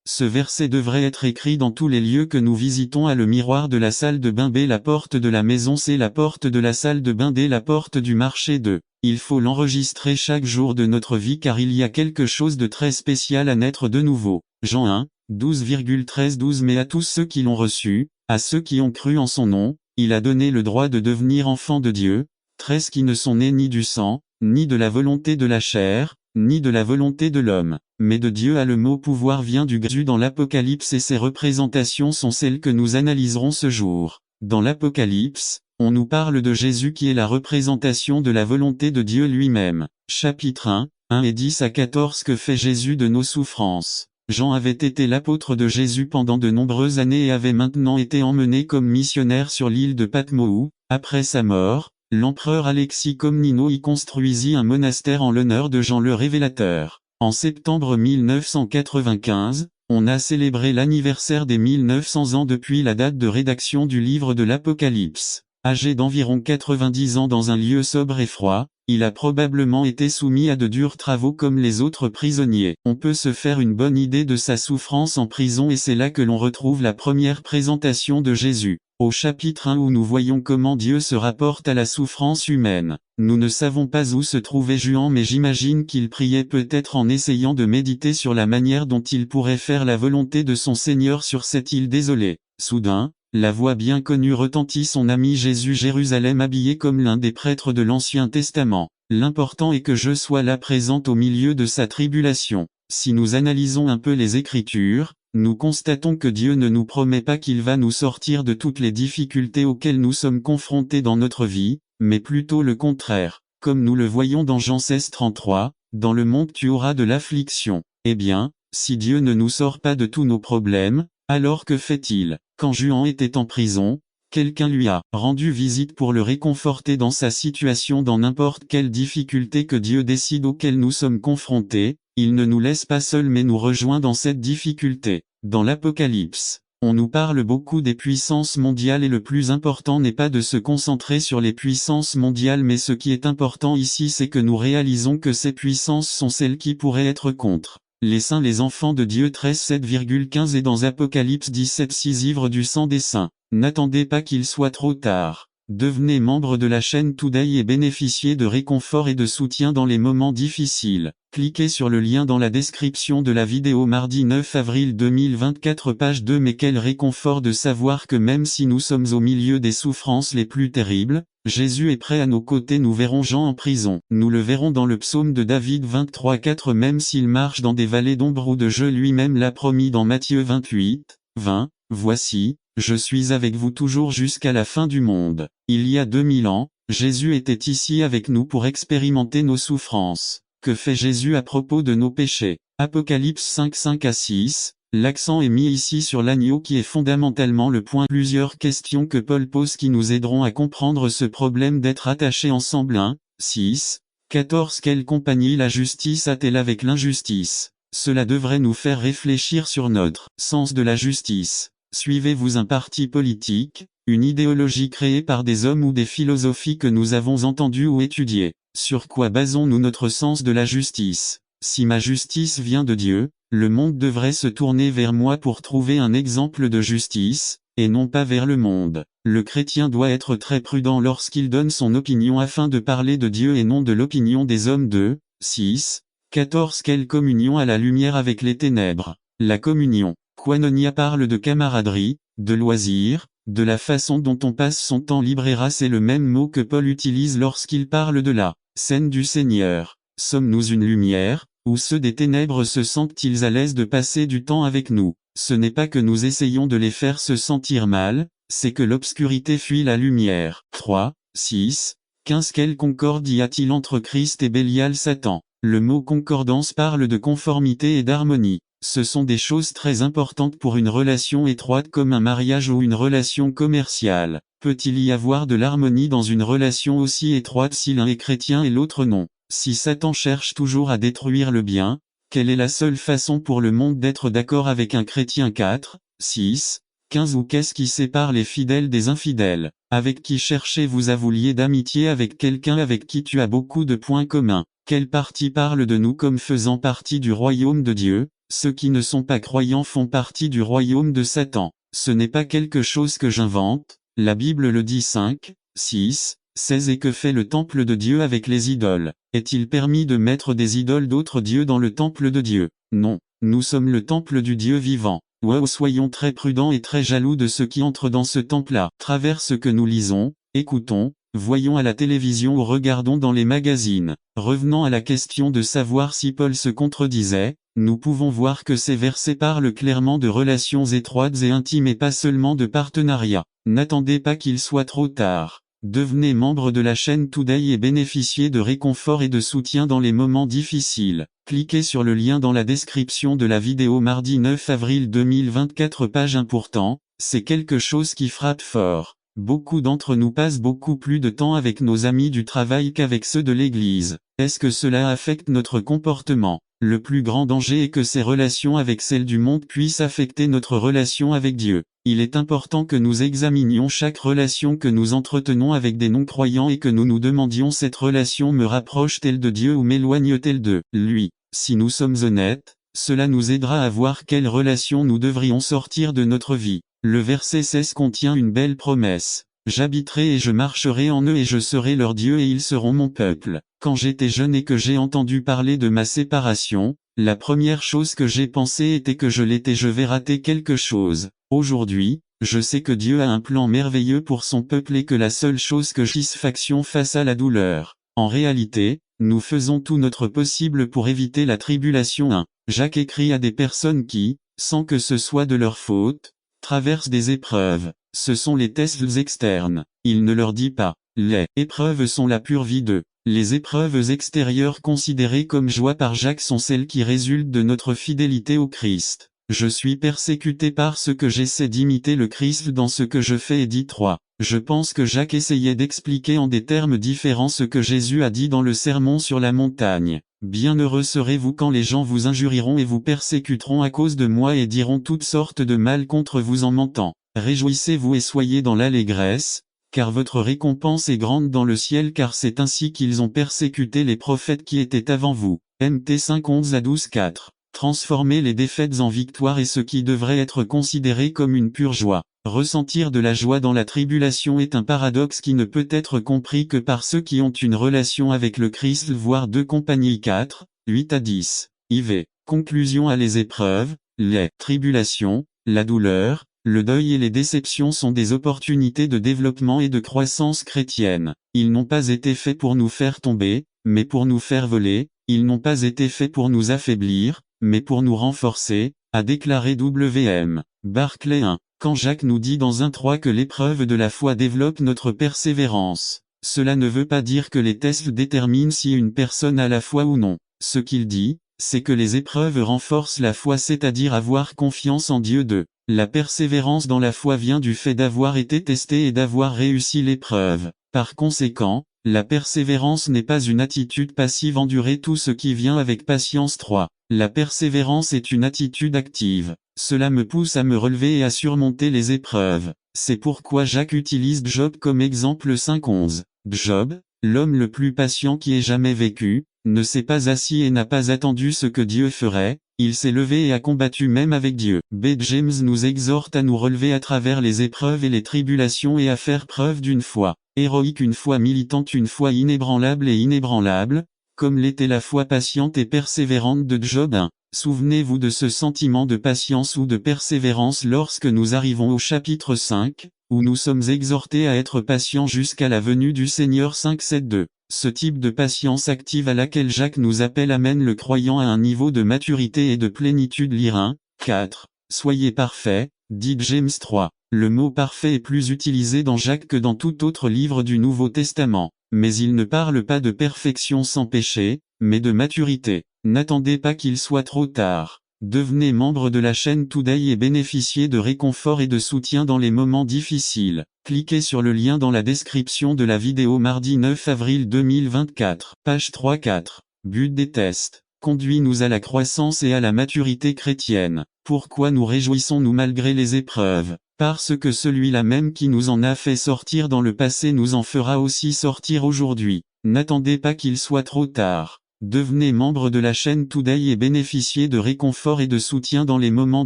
Ce verset devrait être écrit dans tous les lieux que nous visitons à le miroir de la salle de bain B la porte de la maison C la porte de la salle de bain D la porte du marché 2. Il faut l'enregistrer chaque jour de notre vie car il y a quelque chose de très spécial à naître de nouveau. Jean 1-12,13-12 Mais à tous ceux qui l'ont reçu, à ceux qui ont cru en son nom, il a donné le droit de devenir enfants de Dieu, 13 qui ne sont nés ni du sang, ni de la volonté de la chair, ni de la volonté de l'homme, mais de Dieu. Le mot pouvoir vient du grec dans l'Apocalypse et ses représentations sont celles que nous analyserons ce jour. Dans l'Apocalypse, on nous parle de Jésus qui est la représentation de la volonté de Dieu lui-même. Chapitre 1 et 10 à 14 Que fait Jésus de nos souffrances? Jean avait été l'apôtre de Jésus pendant de nombreuses années et avait maintenant été emmené comme missionnaire sur l'île de Patmos où, après sa mort, l'empereur Alexis Comneno y construisit un monastère en l'honneur de Jean le Révélateur. En septembre 1995, on a célébré l'anniversaire des 1900 ans depuis la date de rédaction du livre de l'Apocalypse. Âgé d'environ 90 ans dans un lieu sobre et froid, il a probablement été soumis à de durs travaux comme les autres prisonniers. On peut se faire une bonne idée de sa souffrance en prison et c'est là que l'on retrouve la première présentation de Jésus. Au chapitre 1 où nous voyons comment Dieu se rapporte à la souffrance humaine. Nous ne savons pas où se trouvait Juan mais j'imagine qu'il priait peut-être en essayant de méditer sur la manière dont il pourrait faire la volonté de son Seigneur sur cette île désolée. Soudain, la voix bien connue retentit son ami Jésus Jérusalem habillé comme l'un des prêtres de l'Ancien Testament. L'important est que je sois là présente au milieu de sa tribulation. Si nous analysons un peu les Écritures, nous constatons que Dieu ne nous promet pas qu'il va nous sortir de toutes les difficultés auxquelles nous sommes confrontés dans notre vie, mais plutôt le contraire. Comme nous le voyons dans Jean 16:33, dans le monde tu auras de l'affliction. Eh bien, si Dieu ne nous sort pas de tous nos problèmes, Alors que fait-il? Quand Juan était en prison, quelqu'un lui a rendu visite pour le réconforter dans sa situation, dans n'importe quelle difficulté que Dieu décide auquel nous sommes confrontés. Il ne nous laisse pas seuls mais nous rejoint dans cette difficulté. Dans l'Apocalypse, on nous parle beaucoup des puissances mondiales et le plus important n'est pas de se concentrer sur les puissances mondiales, mais ce qui est important ici c'est que nous réalisons que ces puissances sont celles qui pourraient être contre les saints, les enfants de Dieu. 13:7,15 et dans Apocalypse 17:6 ivres du sang des saints. N'attendez pas qu'il soit trop tard. Devenez membre de la chaîne Today et bénéficiez de réconfort et de soutien dans les moments difficiles. Cliquez sur le lien dans la description de la vidéo. Mardi 9 avril 2024 page 2. Mais quel réconfort de savoir que même si nous sommes au milieu des souffrances les plus terribles, Jésus est prêt à nos côtés. Nous verrons Jean en prison. Nous le verrons dans le psaume de David 23:4. Même s'il marche dans des vallées d'ombre ou de jeu, lui-même l'a promis dans Matthieu 28:20. Voici, je suis avec vous toujours jusqu'à la fin du monde. Il y a 2000 ans, Jésus était ici avec nous pour expérimenter nos souffrances. Que fait Jésus à propos de nos péchés? Apocalypse 5:5-6, l'accent est mis ici sur l'agneau qui est fondamentalement le point. Plusieurs questions que Paul pose qui nous aideront à comprendre ce problème d'être attachés ensemble. 1:6-14 Quelle compagnie la justice a-t-elle avec l'injustice? Cela devrait nous faire réfléchir sur notre sens de la justice. Suivez-vous un parti politique, une idéologie créée par des hommes ou des philosophies que nous avons entendues ou étudiées? Sur quoi basons-nous notre sens de la justice? Si ma justice vient de Dieu, le monde devrait se tourner vers moi pour trouver un exemple de justice, et non pas vers le monde. Le chrétien doit être très prudent lorsqu'il donne son opinion afin de parler de Dieu et non de l'opinion des hommes. 2:6-14 Quelle communion à la lumière avec les ténèbres? La communion. Koinonia parle de camaraderie, de loisir, de la façon dont on passe son temps libre. Eras est le même mot que Paul utilise lorsqu'il parle de la scène du Seigneur. Sommes-nous une lumière, ou ceux des ténèbres se sentent-ils à l'aise de passer du temps avec nous? Ce n'est pas que nous essayons de les faire se sentir mal, c'est que l'obscurité fuit la lumière. 3:6-15 Quelle concorde y a-t-il entre Christ et Bélial Satan? Le mot concordance parle de conformité et d'harmonie. Ce sont des choses très importantes pour une relation étroite comme un mariage ou une relation commerciale. Peut-il y avoir de l'harmonie dans une relation aussi étroite si l'un est chrétien et l'autre non? Si Satan cherche toujours à détruire le bien, quelle est la seule façon pour le monde d'être d'accord avec un chrétien? 4:6-15 Ou qu'est-ce qui sépare les fidèles des infidèles? Avec qui cherchez-vous à vous lier d'amitié? Avec quelqu'un avec qui tu as beaucoup de points communs. Quelle partie parle de nous comme faisant partie du royaume de Dieu? Ceux qui ne sont pas croyants font partie du royaume de Satan. Ce n'est pas quelque chose que j'invente, la Bible le dit. 5:6-16 Et que fait le temple de Dieu avec les idoles? Est-il permis de mettre des idoles d'autres dieux dans le temple de Dieu? Non, nous sommes le temple du Dieu vivant. Wow, soyons très prudents et très jaloux de ceux qui entrent dans ce temple-là. Travers ce que nous lisons, écoutons, voyons à la télévision ou regardons dans les magazines. Revenant à la question de savoir si Paul se contredisait, nous pouvons voir que ces versets parlent clairement de relations étroites et intimes et pas seulement de partenariat. N'attendez pas qu'il soit trop tard. Devenez membre de la chaîne Today et bénéficiez de réconfort et de soutien dans les moments difficiles. Cliquez sur le lien dans la description de la vidéo. Mardi 9 avril 2024 page 1. Pourtant, c'est quelque chose qui frappe fort. Beaucoup d'entre nous passent beaucoup plus de temps avec nos amis du travail qu'avec ceux de l'église. Est-ce que cela affecte notre comportement? Le plus grand danger est que ces relations avec celles du monde puissent affecter notre relation avec Dieu. Il est important que nous examinions chaque relation que nous entretenons avec des non-croyants et que nous nous demandions: cette relation me rapproche-t-elle de Dieu ou m'éloigne-t-elle de lui? Si nous sommes honnêtes, cela nous aidera à voir quelle relation nous devrions sortir de notre vie. Le verset 16 contient une belle promesse. J'habiterai et je marcherai en eux et je serai leur Dieu et ils seront mon peuple. Quand j'étais jeune et que j'ai entendu parler de ma séparation, la première chose que j'ai pensé était que je vais rater quelque chose. Aujourd'hui, je sais que Dieu a un plan merveilleux pour son peuple et que la seule chose que satisfaction face à la douleur. En réalité, nous faisons tout notre possible pour éviter la tribulation. 1. Jacques écrit à des personnes qui, sans que ce soit de leur faute, traversent des épreuves. Ce sont les tests externes. Il ne leur dit pas: les épreuves sont la pure vie de. Les épreuves extérieures considérées comme joie par Jacques sont celles qui résultent de notre fidélité au Christ. Je suis persécuté parce que j'essaie d'imiter le Christ dans ce que je fais et dis 3. Je pense que Jacques essayait d'expliquer en des termes différents ce que Jésus a dit dans le Sermon sur la montagne. Bienheureux serez-vous quand les gens vous injurieront et vous persécuteront à cause de moi et diront toutes sortes de mal contre vous en mentant. Réjouissez-vous et soyez dans l'allégresse, car votre récompense est grande dans le ciel, car c'est ainsi qu'ils ont persécuté les prophètes qui étaient avant vous. Mt 5 11 à 12 4. Transformer les défaites en victoire est ce qui devrait être considéré comme une pure joie. Ressentir de la joie dans la tribulation est un paradoxe qui ne peut être compris que par ceux qui ont une relation avec le Christ, voire 2 Compagnie 4, 8 à 10. IV. Conclusion à les épreuves, les tribulations, la douleur, le deuil et les déceptions sont des opportunités de développement et de croissance chrétienne. Ils n'ont pas été faits pour nous faire tomber, mais pour nous faire voler. Ils n'ont pas été faits pour nous affaiblir, mais pour nous renforcer, a déclaré W.M. Barclay 1. Quand Jacques nous dit dans 1:3 que l'épreuve de la foi développe notre persévérance, cela ne veut pas dire que les tests déterminent si une personne a la foi ou non. Ce qu'il dit, c'est que les épreuves renforcent la foi, c'est-à-dire avoir confiance en Dieu. La persévérance dans la foi vient du fait d'avoir été testé et d'avoir réussi l'épreuve. Par conséquent, la persévérance n'est pas une attitude passive, endurer tout ce qui vient avec patience. 3. La persévérance est une attitude active. Cela me pousse à me relever et à surmonter les épreuves. C'est pourquoi Jacques utilise Job comme exemple 5:11. Job, l'homme le plus patient qui ait jamais vécu, ne s'est pas assis et n'a pas attendu ce que Dieu ferait, il s'est levé et a combattu même avec Dieu. B. James nous exhorte à nous relever à travers les épreuves et les tribulations et à faire preuve d'une foi héroïque, une foi militante, une foi inébranlable et inébranlable, comme l'était la foi patiente et persévérante de Job 1. Souvenez-vous de ce sentiment de patience ou de persévérance lorsque nous arrivons au chapitre 5, où nous sommes exhortés à être patients jusqu'à la venue du Seigneur. 5:7-2. Ce type de patience active à laquelle Jacques nous appelle amène le croyant à un niveau de maturité et de plénitude. Lire 1, 4. Soyez parfaits, dit James 3. Le mot parfait est plus utilisé dans Jacques que dans tout autre livre du Nouveau Testament, mais il ne parle pas de perfection sans péché, mais de maturité. N'attendez pas qu'il soit trop tard. Devenez membre de la chaîne Today et bénéficiez de réconfort et de soutien dans les moments difficiles. Cliquez sur le lien dans la description de la vidéo. Mardi 9 avril 2024. Page 3-4. But des tests. Conduis-nous à la croissance et à la maturité chrétienne. Pourquoi nous réjouissons-nous malgré les épreuves? Parce que celui-là même qui nous en a fait sortir dans le passé nous en fera aussi sortir aujourd'hui. N'attendez pas qu'il soit trop tard. Devenez membre de la chaîne Today et bénéficiez de réconfort et de soutien dans les moments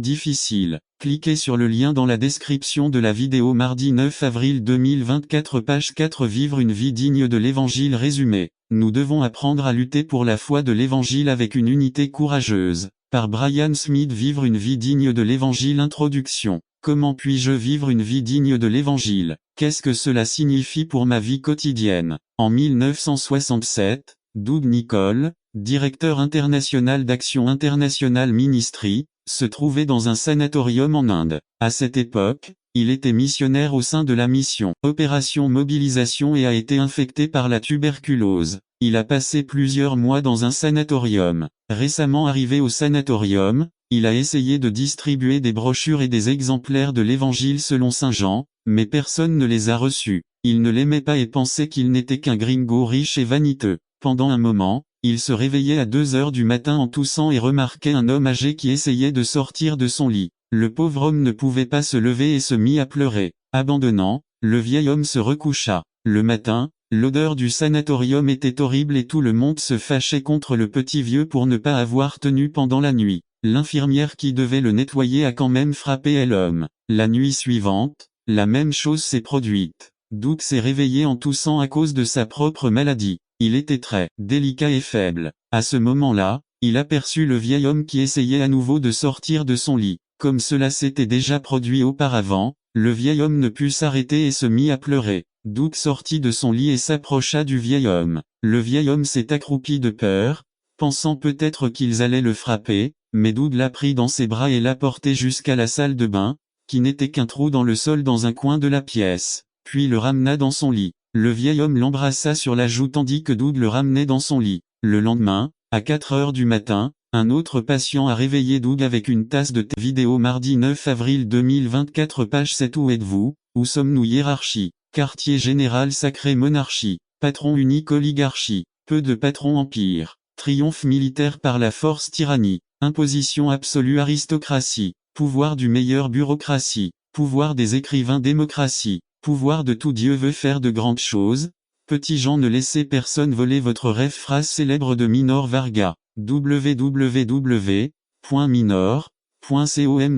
difficiles. Cliquez sur le lien dans la description de la vidéo. Mardi 9 avril 2024. Page 4. Vivre une vie digne de l'Évangile résumé. Nous devons apprendre à lutter pour la foi de l'Évangile avec une unité courageuse. Par Brian Smith. Vivre une vie digne de l'Évangile. Introduction. Comment puis-je vivre une vie digne de l'Évangile? Qu'est-ce que cela signifie pour ma vie quotidienne? En 1967, Doug Nicol, directeur international d'Action International Ministry, se trouvait dans un sanatorium en Inde. À cette époque, il était missionnaire au sein de la mission Opération Mobilisation et a été infecté par la tuberculose. Il a passé plusieurs mois dans un sanatorium. Récemment arrivé au sanatorium, il a essayé de distribuer des brochures et des exemplaires de l'Évangile selon Saint Jean, mais personne ne les a reçus. Il ne l'aimait pas et pensait qu'il n'était qu'un gringo riche et vaniteux. Pendant un moment, il se réveillait à 2 heures du matin en toussant et remarquait un homme âgé qui essayait de sortir de son lit. Le pauvre homme ne pouvait pas se lever et se mit à pleurer. Abandonnant, le vieil homme se recoucha. Le matin, l'odeur du sanatorium était horrible et tout le monde se fâchait contre le petit vieux pour ne pas avoir tenu pendant la nuit. L'infirmière qui devait le nettoyer a quand même frappé l'homme. La nuit suivante, la même chose s'est produite. Doug s'est réveillé en toussant à cause de sa propre maladie. Il était très délicat et faible. À ce moment-là, il aperçut le vieil homme qui essayait à nouveau de sortir de son lit. Comme cela s'était déjà produit auparavant, le vieil homme ne put s'arrêter et se mit à pleurer. Doug sortit de son lit et s'approcha du vieil homme. Le vieil homme s'est accroupi de peur, pensant peut-être qu'ils allaient le frapper, mais Doug l'a pris dans ses bras et l'a porté jusqu'à la salle de bain, qui n'était qu'un trou dans le sol dans un coin de la pièce, puis le ramena dans son lit. Le vieil homme l'embrassa sur la joue tandis que Doug le ramenait dans son lit. Le lendemain, à 4 heures du matin, Un autre patient a réveillé Doug avec une tasse de thé. Vidéo mardi 9 avril 2024 page 7. Où êtes-vous? Où sommes-nous? Hiérarchie. Quartier général sacré monarchie. Patron unique oligarchie. Peu de patrons empire. Triomphe militaire par la force tyrannie. Imposition absolue aristocratie. Pouvoir du meilleur bureaucratie. Pouvoir des écrivains démocratie. Pouvoir de tout Dieu veut faire de grandes choses. Petits gens ne laissez personne voler votre rêve. Phrase célèbre de Minor Varga. www.minor.com.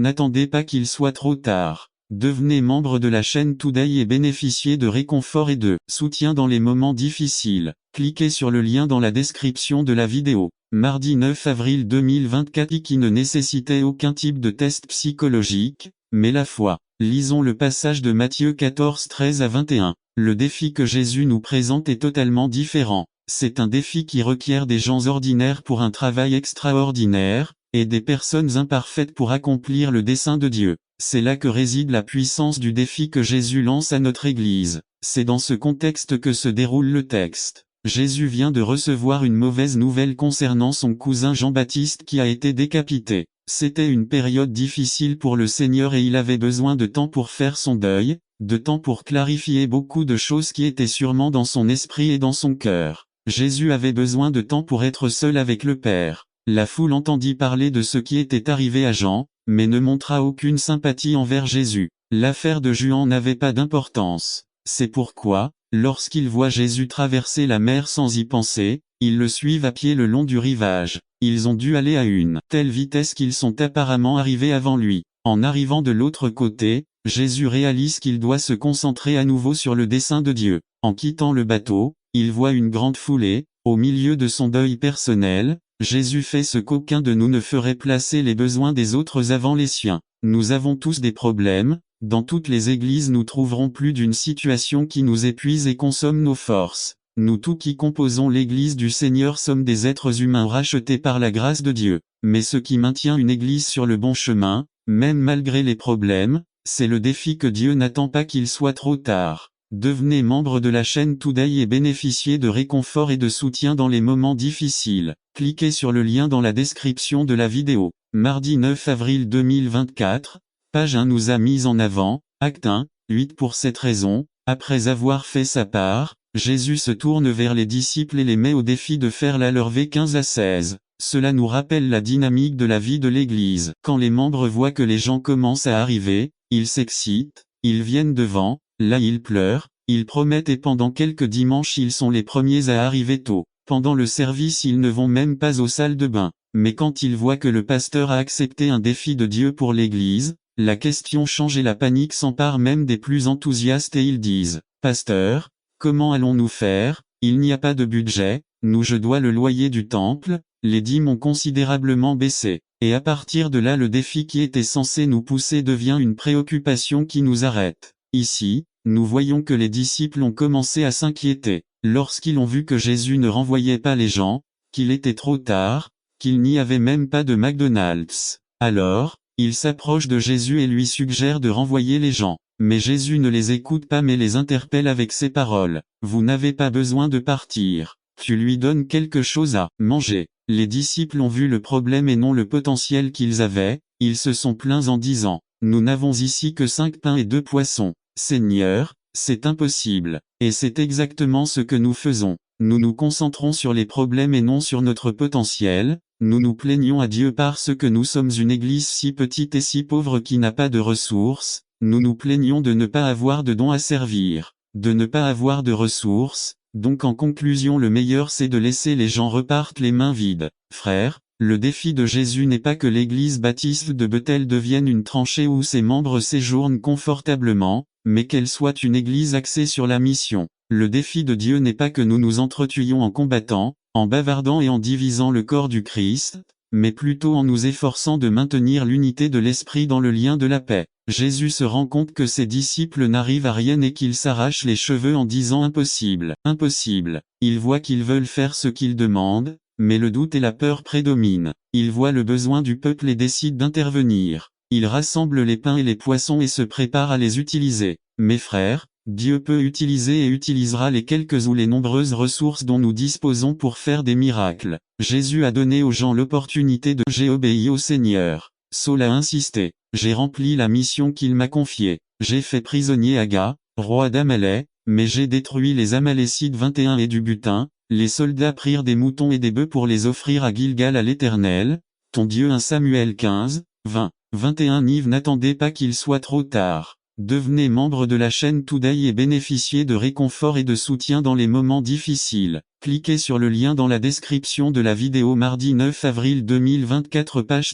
N'attendez pas qu'il soit trop tard. Devenez membre de la chaîne Today et bénéficiez de réconfort et de soutien dans les moments difficiles. Cliquez sur le lien dans la description de la vidéo. Mardi 9 avril 2024 qui ne nécessitait aucun type de test psychologique, mais la foi. Lisons le passage de Matthieu 14 13 à 21. Le défi que Jésus nous présente est totalement différent. C'est un défi qui requiert des gens ordinaires pour un travail extraordinaire, et des personnes imparfaites pour accomplir le dessein de Dieu. C'est là que réside la puissance du défi que Jésus lance à notre Église. C'est dans ce contexte que se déroule le texte. Jésus vient de recevoir une mauvaise nouvelle concernant son cousin Jean-Baptiste qui a été décapité. C'était une période difficile pour le Seigneur et il avait besoin de temps pour faire son deuil, de temps pour clarifier beaucoup de choses qui étaient sûrement dans son esprit et dans son cœur. Jésus avait besoin de temps pour être seul avec le Père. La foule entendit parler de ce qui était arrivé à Jean, mais ne montra aucune sympathie envers Jésus. L'affaire de Juan n'avait pas d'importance. C'est pourquoi, lorsqu'ils voient Jésus traverser la mer sans y penser, ils le suivent à pied le long du rivage. Ils ont dû aller à une telle vitesse qu'ils sont apparemment arrivés avant lui. En arrivant de l'autre côté, Jésus réalise qu'il doit se concentrer à nouveau sur le dessein de Dieu. En quittant le bateau, il voit une grande foulée. Au milieu de son deuil personnel, Jésus fait ce qu'aucun de nous ne ferait, placer les besoins des autres avant les siens. Nous avons tous des problèmes. Dans toutes les églises nous trouverons plus d'une situation qui nous épuise et consomme nos forces. Nous tous qui composons l'église du Seigneur sommes des êtres humains rachetés par la grâce de Dieu. Mais ce qui maintient une église sur le bon chemin, même malgré les problèmes, c'est le défi que Dieu n'attend pas qu'il soit trop tard. Devenez membre de la chaîne Today et bénéficiez de réconfort et de soutien dans les moments difficiles. Cliquez sur le lien dans la description de la vidéo. Mardi 9 avril 2024, page 1 nous a mis en avant, acte 1, 8. Pour cette raison, après avoir fait sa part, Jésus se tourne vers les disciples et les met au défi de faire la leur. V 15 à 16. Cela nous rappelle la dynamique de la vie de l'Église. Quand les membres voient que les gens commencent à arriver, ils s'excitent, ils viennent devant, là ils pleurent, ils promettent et pendant quelques dimanches ils sont les premiers à arriver tôt. Pendant le service ils ne vont même pas aux salles de bain. Mais quand ils voient que le pasteur a accepté un défi de Dieu pour l'Église, la question change et la panique s'empare même des plus enthousiastes et ils disent, « Pasteur, comment allons-nous faire? Il n'y a pas de budget, je dois le loyer du temple, les dîmes ont considérablement baissé. » Et à partir de là le défi qui était censé nous pousser devient une préoccupation qui nous arrête. Ici, nous voyons que les disciples ont commencé à s'inquiéter. Lorsqu'ils ont vu que Jésus ne renvoyait pas les gens, qu'il était trop tard, qu'il n'y avait même pas de McDonald's. Alors, ils s'approchent de Jésus et lui suggèrent de renvoyer les gens. Mais Jésus ne les écoute pas mais les interpelle avec ces paroles. « Vous n'avez pas besoin de partir. Tu lui donnes quelque chose à manger. » Les disciples ont vu le problème et non le potentiel qu'ils avaient, ils se sont plaints en disant, « Nous n'avons ici que 5 pains et 2 poissons. Seigneur, c'est impossible. » Et c'est exactement ce que nous faisons. Nous nous concentrons sur les problèmes et non sur notre potentiel, nous nous plaignons à Dieu parce que nous sommes une église si petite et si pauvre qui n'a pas de ressources, nous nous plaignons de ne pas avoir de dons à servir, de ne pas avoir de ressources. Donc en conclusion le meilleur c'est de laisser les gens repartent les mains vides. Frères, le défi de Jésus n'est pas que l'église baptiste de Bethel devienne une tranchée où ses membres séjournent confortablement, mais qu'elle soit une église axée sur la mission. Le défi de Dieu n'est pas que nous nous entretuions en combattant, en bavardant et en divisant le corps du Christ, mais plutôt en nous efforçant de maintenir l'unité de l'esprit dans le lien de la paix. Jésus se rend compte que ses disciples n'arrivent à rien et qu'ils s'arrachent les cheveux en disant impossible, impossible. Il voit qu'ils veulent faire ce qu'il demande, mais le doute et la peur prédominent. Il voit le besoin du peuple et décide d'intervenir. Il rassemble les pains et les poissons et se prépare à les utiliser. Mes frères, Dieu peut utiliser et utilisera les quelques ou les nombreuses ressources dont nous disposons pour faire des miracles. Jésus a donné aux gens l'opportunité de « J'ai obéi au Seigneur ». Saul a insisté. J'ai rempli la mission qu'il m'a confiée. J'ai fait prisonnier Aga, roi d'Amalek, mais j'ai détruit les Amalécites 21 et du butin. Les soldats prirent des moutons et des bœufs pour les offrir à Gilgal à l'Éternel, ton Dieu. 1 Samuel 15, 20, 21. N'attendez pas qu'il soit trop tard. Devenez membre de la chaîne Today et bénéficiez de réconfort et de soutien dans les moments difficiles. Cliquez sur le lien dans la description de la vidéo. Mardi 9 avril 2024, page